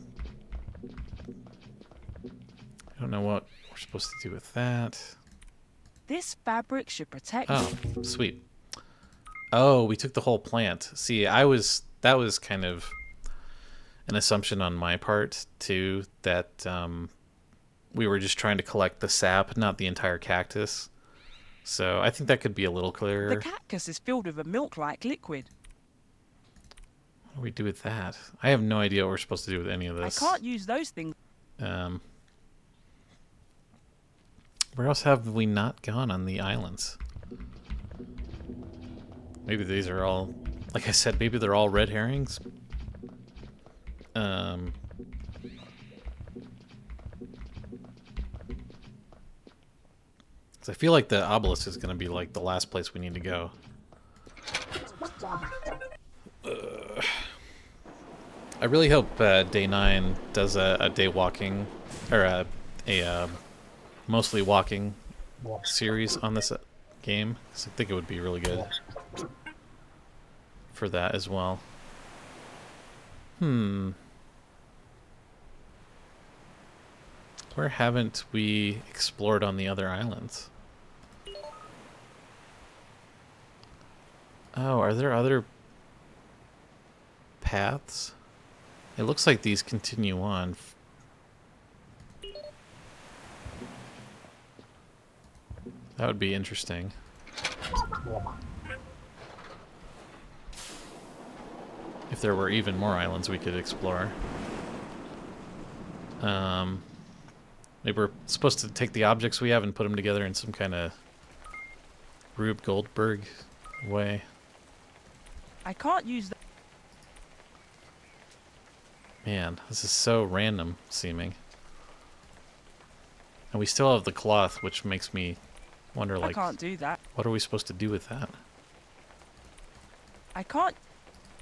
I don't know what we're supposed to do with that. This fabric should protect Oh, sweet. Oh, we took the whole plant. See, that was kind of an assumption on my part too, that we were just trying to collect the sap, not the entire cactus. So I think that could be a little clearer. The cactus is filled with a milk-like liquid. What do we do with that? I have no idea what we're supposed to do with any of this. I can't use those things. Where else have we not gone on the islands? Maybe these are all, like I said, maybe they're all red herrings. 'Cause I feel like the obelisk is going to be like the last place we need to go. I really hope Day 9 does a day walking, or a mostly walking series on this game. 'Cause I think it would be really good for that as well. Where haven't we explored on the other islands? Oh, are there other paths? It looks like these continue on. That would be interesting. If there were even more islands we could explore. Maybe we're supposed to take the objects we have and put them together in some kind of Rube Goldberg way. I can't use that. Man, this is so random seeming. And we still have the cloth, which makes me wonder, like, I can't do that. what are we supposed to do with that? I can't.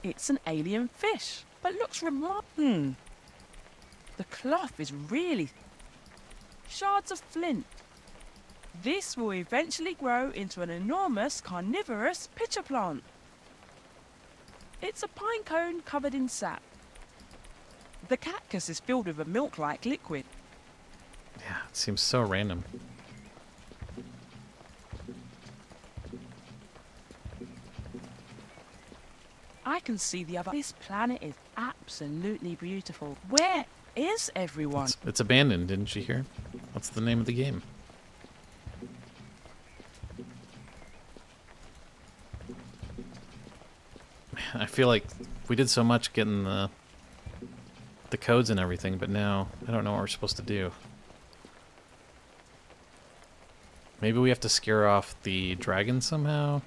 It's an alien fish, but looks remarkable. The cloth is really. shards of flint. This will eventually grow into an enormous carnivorous pitcher plant. It's a pine cone covered in sap. The cactus is filled with a milk-like liquid. Yeah, it seems so random. I can see the other. This planet is absolutely beautiful. Where is everyone? It's abandoned, didn't you hear? What's the name of the game? Man, I feel like we did so much getting the codes and everything, but now I don't know what we're supposed to do. Maybe we have to scare off the dragon somehow?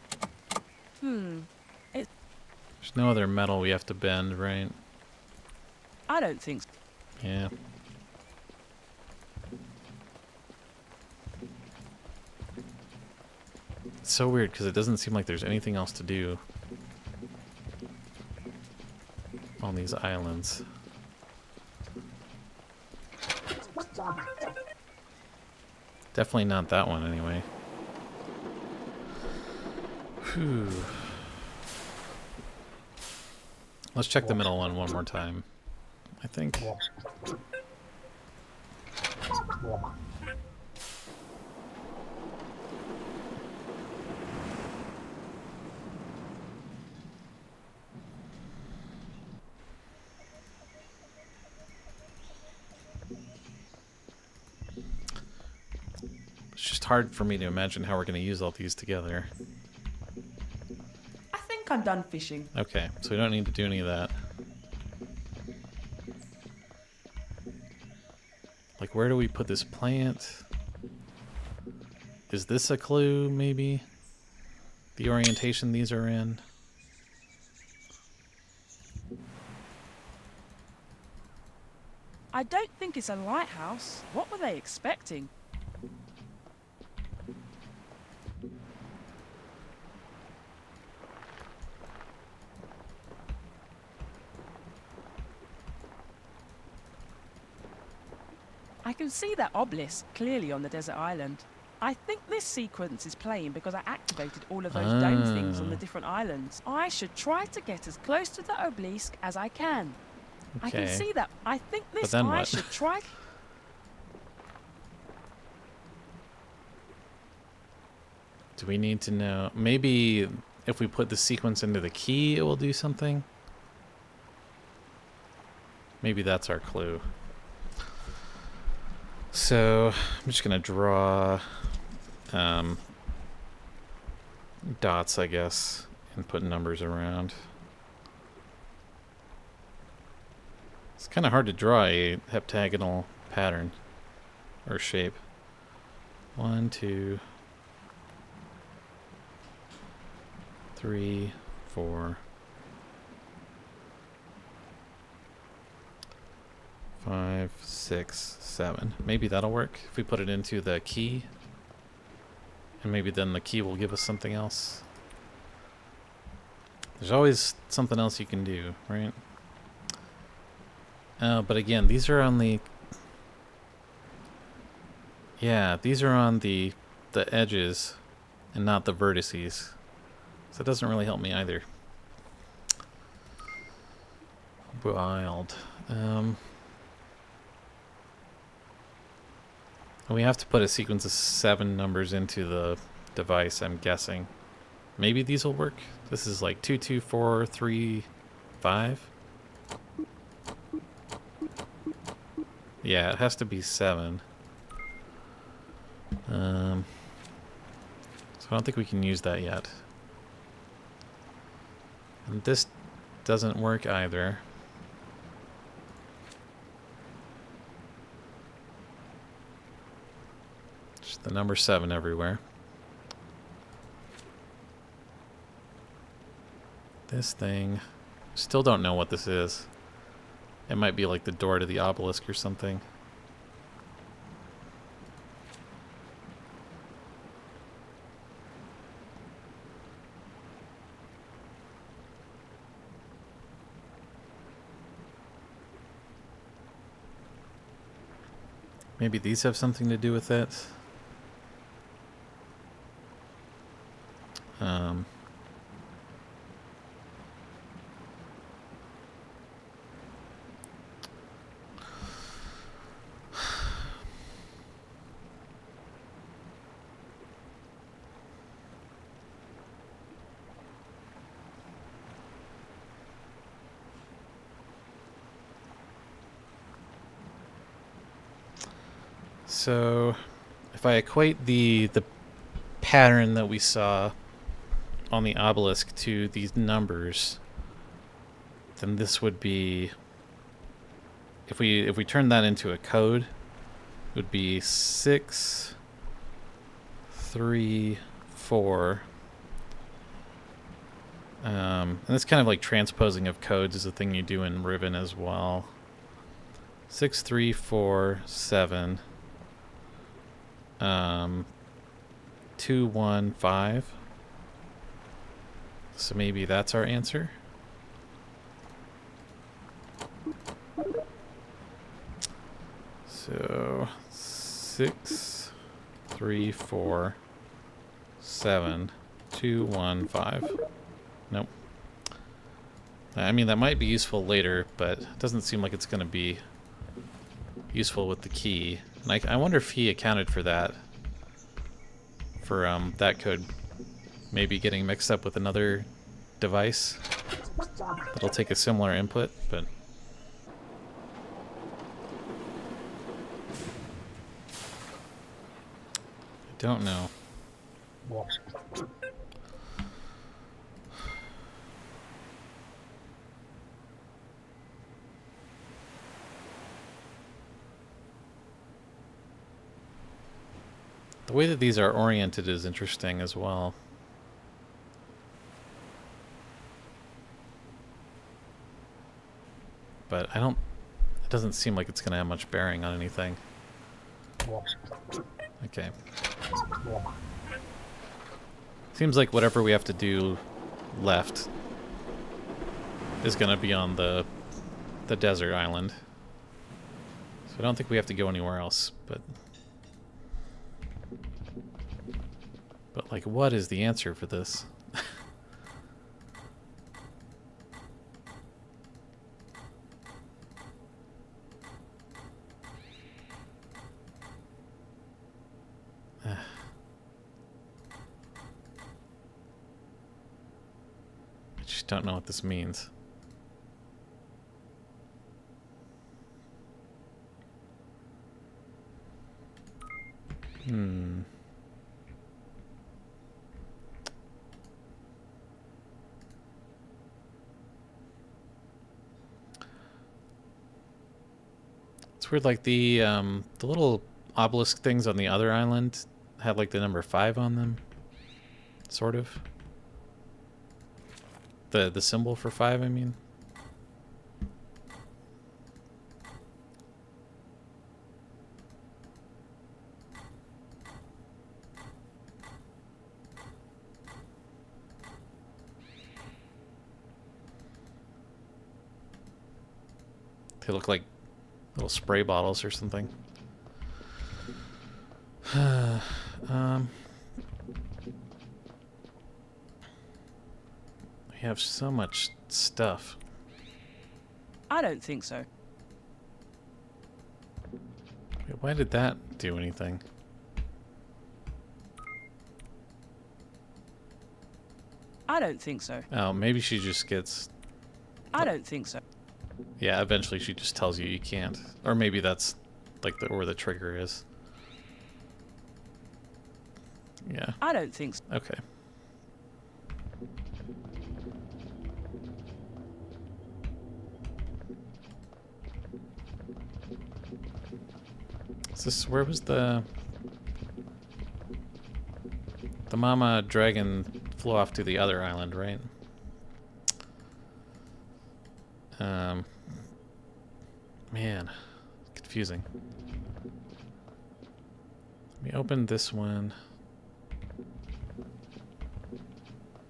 There's no other metal we have to bend, right? I don't think so. Yeah. It's so weird because it doesn't seem like there's anything else to do on these islands. Definitely not that one anyway. Whew. Let's check the middle one more time, I think. It's just hard for me to imagine how we're going to use all these together. I think I'm done fishing. Okay, so we don't need to do any of that. Like, where do we put this plant? Is this a clue, maybe? The orientation these are in? I don't think it's a lighthouse. What were they expecting? I can see that obelisk clearly on the desert island. I think this sequence is playing because I activated all of those dome things on the different islands. I should try to get as close to the obelisk as I can. Okay. I can see that. I think this But then I what? should try. Do we need to know? Maybe if we put the sequence into the key, it will do something? Maybe that's our clue. So, I'm just going to draw dots, I guess, and put numbers around. It's kind of hard to draw a heptagonal pattern or shape. 1, 2, 3, 4, 5, 6, 7. Maybe that'll work if we put it into the key. And maybe then the key will give us something else. There's always something else you can do, right? But again, these are on the... Yeah, these are on the edges and not the vertices. So it doesn't really help me either. Wild. We have to put a sequence of 7 numbers into the device, I'm guessing. Maybe these will work. This is like 2, 2, 4, 3, 5. Yeah, it has to be 7. So I don't think we can use that yet. And this doesn't work either. Just the number 7 everywhere. This thing, still don't know what this is. It might be like the door to the obelisk or something. Maybe these have something to do with it. So, if I equate the pattern that we saw on the obelisk to these numbers, then this would be, if we turn that into a code, it would be 6, 3, 4. And it's kind of like transposing of codes is a thing you do in Riven as well. 6, 3, 4, 7. 2, 1, 5. So maybe that's our answer. So 6, 3, 4, 7, 2, 1, 5. Nope. I mean, that might be useful later, but it doesn't seem like it's going to be useful with the key. And I wonder if he accounted for that. For that code maybe getting mixed up with another device that'll take a similar input, but I don't know. The way that these are oriented is interesting as well. But it doesn't seem like it's going to have much bearing on anything. Okay. Seems like whatever we have to do left is going to be on the desert island. So I don't think we have to go anywhere else, but like, what is the answer for this? I just don't know what this means. It's weird, like the little obelisk things on the other island had like the number 5 on them, sort of. The symbol for 5, I mean. They look like little spray bottles or something. We have so much stuff. I don't think so. Wait, why did that do anything? I don't think so. Oh, maybe she just gets... I don't think so. Yeah, eventually she just tells you you can't. Or maybe that's like where the trigger is. Yeah. I don't think so. Okay. Is this, where was the mama dragon flew off to the other island, right? Man, confusing. Let me open this one.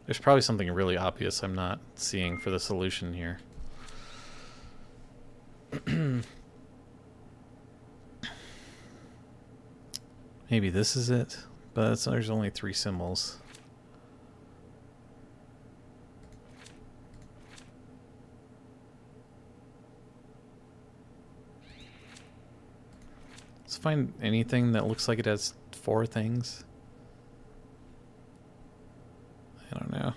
There's probably something really obvious I'm not seeing for the solution here. Maybe this is it, but there's only 3 symbols. Let's find anything that looks like it has 4 things. I don't know.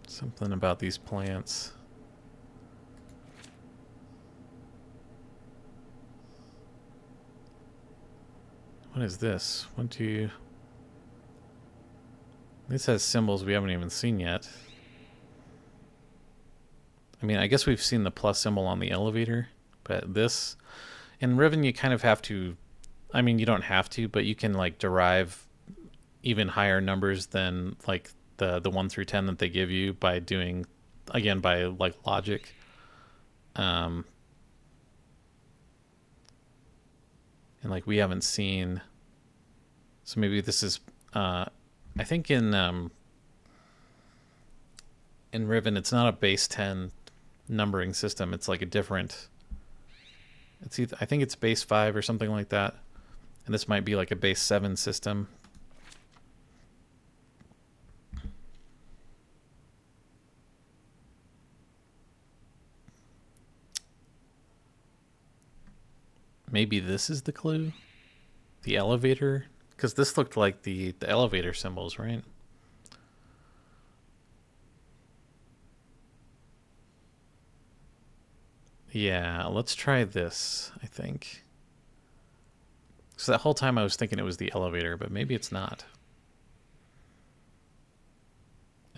Something about these plants. What is this? 1, 2. This has symbols we haven't even seen yet. I mean, I guess we've seen the plus symbol on the elevator, but this... In Riven, you kind of have to... I mean, you don't have to, but you can, like, derive even higher numbers than, like, the 1 through 10 that they give you by doing... Again, by, like, logic. And, like, we haven't seen... So maybe this is... I think in Riven, it's not a base 10 numbering system. It's like a different... It's either, I think it's base 5 or something like that. And this might be like a base 7 system. Maybe this is the clue? The elevator? Because this looked like the elevator symbols, right? Yeah, let's try this, I think. So that whole time I was thinking it was the elevator, but maybe it's not.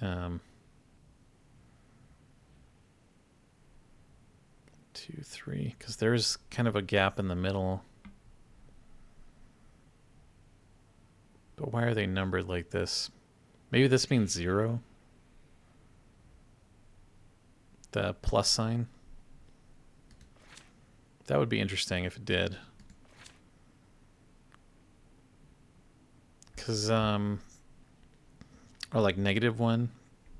2, 3, because there's kind of a gap in the middle. But why are they numbered like this? Maybe this means 0? The plus sign? That would be interesting if it did. Because, or like -1.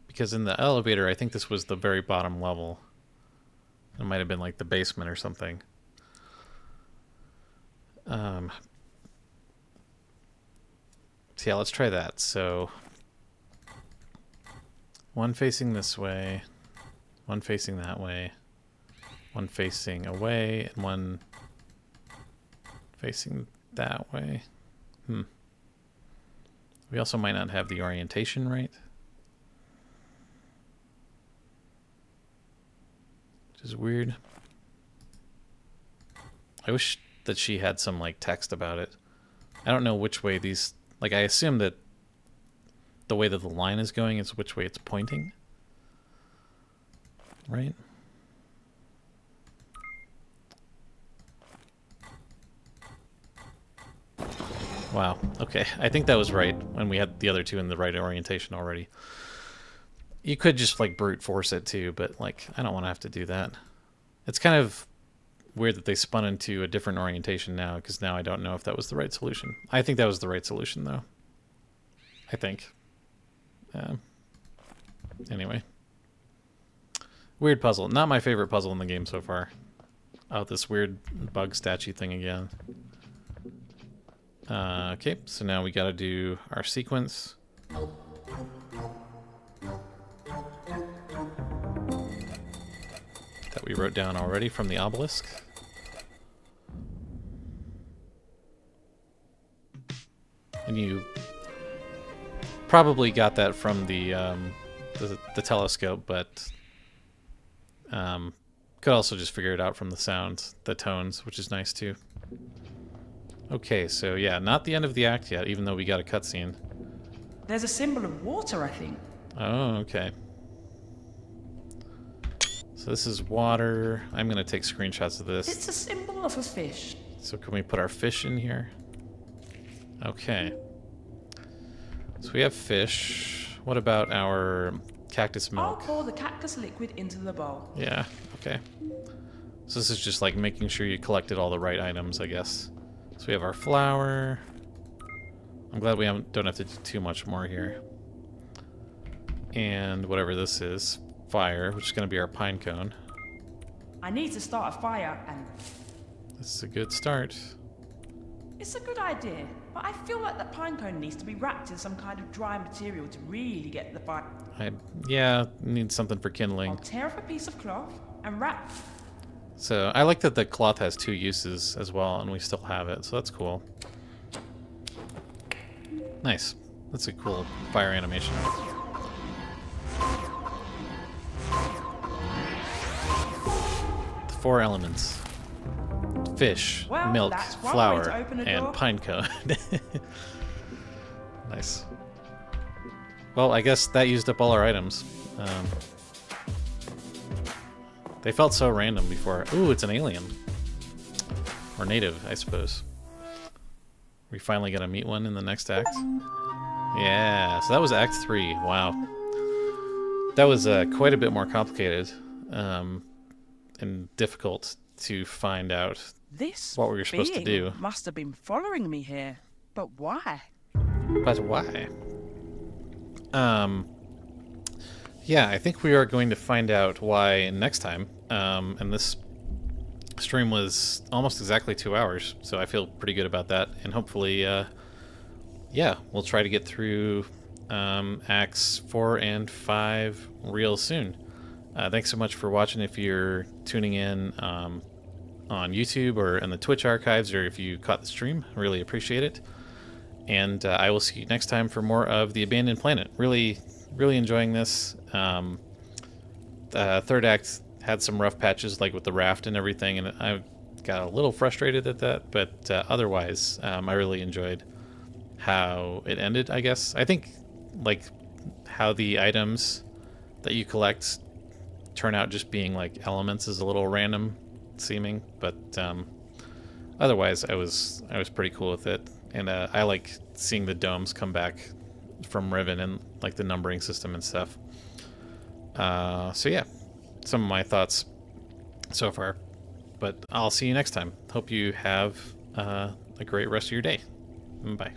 Because in the elevator, I think this was the very bottom level. It might have been like the basement or something. So yeah, let's try that. So, 1 facing this way, 1 facing that way, 1 facing away, and 1 facing that way. We also might not have the orientation right. Which is weird. I wish that she had some like text about it. I don't know which way these... Like, I assume that the way that the line is going is which way it's pointing. Right? Wow. Okay. I think that was right when we had the other 2 in the right orientation already. You could just, like, brute force it, too, but, like, I don't want to have to do that. It's kind of weird that they spun into a different orientation now, because now I don't know if that was the right solution. I think that was the right solution, though. I think. Anyway. Weird puzzle. Not my favorite puzzle in the game so far. Oh, this weird bug statue thing again. Okay, so now we gotta do our sequence. That we wrote down already from the obelisk. And you probably got that from the telescope, but could also just figure it out from the sounds, the tones, which is nice too. Okay, so yeah, not the end of the act yet, even though we got a cutscene. There's a symbol of water, I think. Oh, okay. So this is water. I'm going to take screenshots of this. It's a symbol of a fish. So can we put our fish in here? Okay. So we have fish. What about our cactus milk? I'll pour the cactus liquid into the bowl. Yeah, okay. So this is just like making sure you collected all the right items, I guess. So we have our flour. I'm glad we don't have to do too much more here. And whatever this is, fire, which is going to be our pine cone. I need to start a fire, and This is a good start. it's a good idea, but I feel like that pine cone needs to be wrapped in some kind of dry material to really get the fire. Yeah, need something for kindling. I'll tear off a piece of cloth and wrap. So I like that the cloth has 2 uses as well, and we still have it, so that's cool. Nice. That's a cool fire animation. The 4 elements. Fish, Well, milk, that's one way flour, to open a door. and pine cone. Nice. Well, I guess that used up all our items. They felt so random before. Ooh, it's an alien. Or native, I suppose. We finally gonna meet one in the next act. Yeah, so that was Act 3. Wow. That was quite a bit more complicated and difficult to find out This what we were supposed to being do. must have been following me here, but why? But why? Yeah, I think we are going to find out why next time. And this stream was almost exactly 2 hours, so I feel pretty good about that. And hopefully, yeah, we'll try to get through Acts 4 and 5 real soon. Thanks so much for watching. If you're tuning in on YouTube or in the Twitch archives, or if you caught the stream, really appreciate it. And I will see you next time for more of The Abandoned Planet. Really enjoying this. Third act had some rough patches, like with the raft and everything, and I got a little frustrated at that, but otherwise, I really enjoyed how it ended, I guess. I think, like, how the items that you collect turn out just being, like, elements is a little random seeming, but otherwise, I was pretty cool with it. And I like seeing the domes come back from Riven and like the numbering system and stuff. So yeah, some of my thoughts so far. But I'll see you next time. Hope you have a great rest of your day. Bye.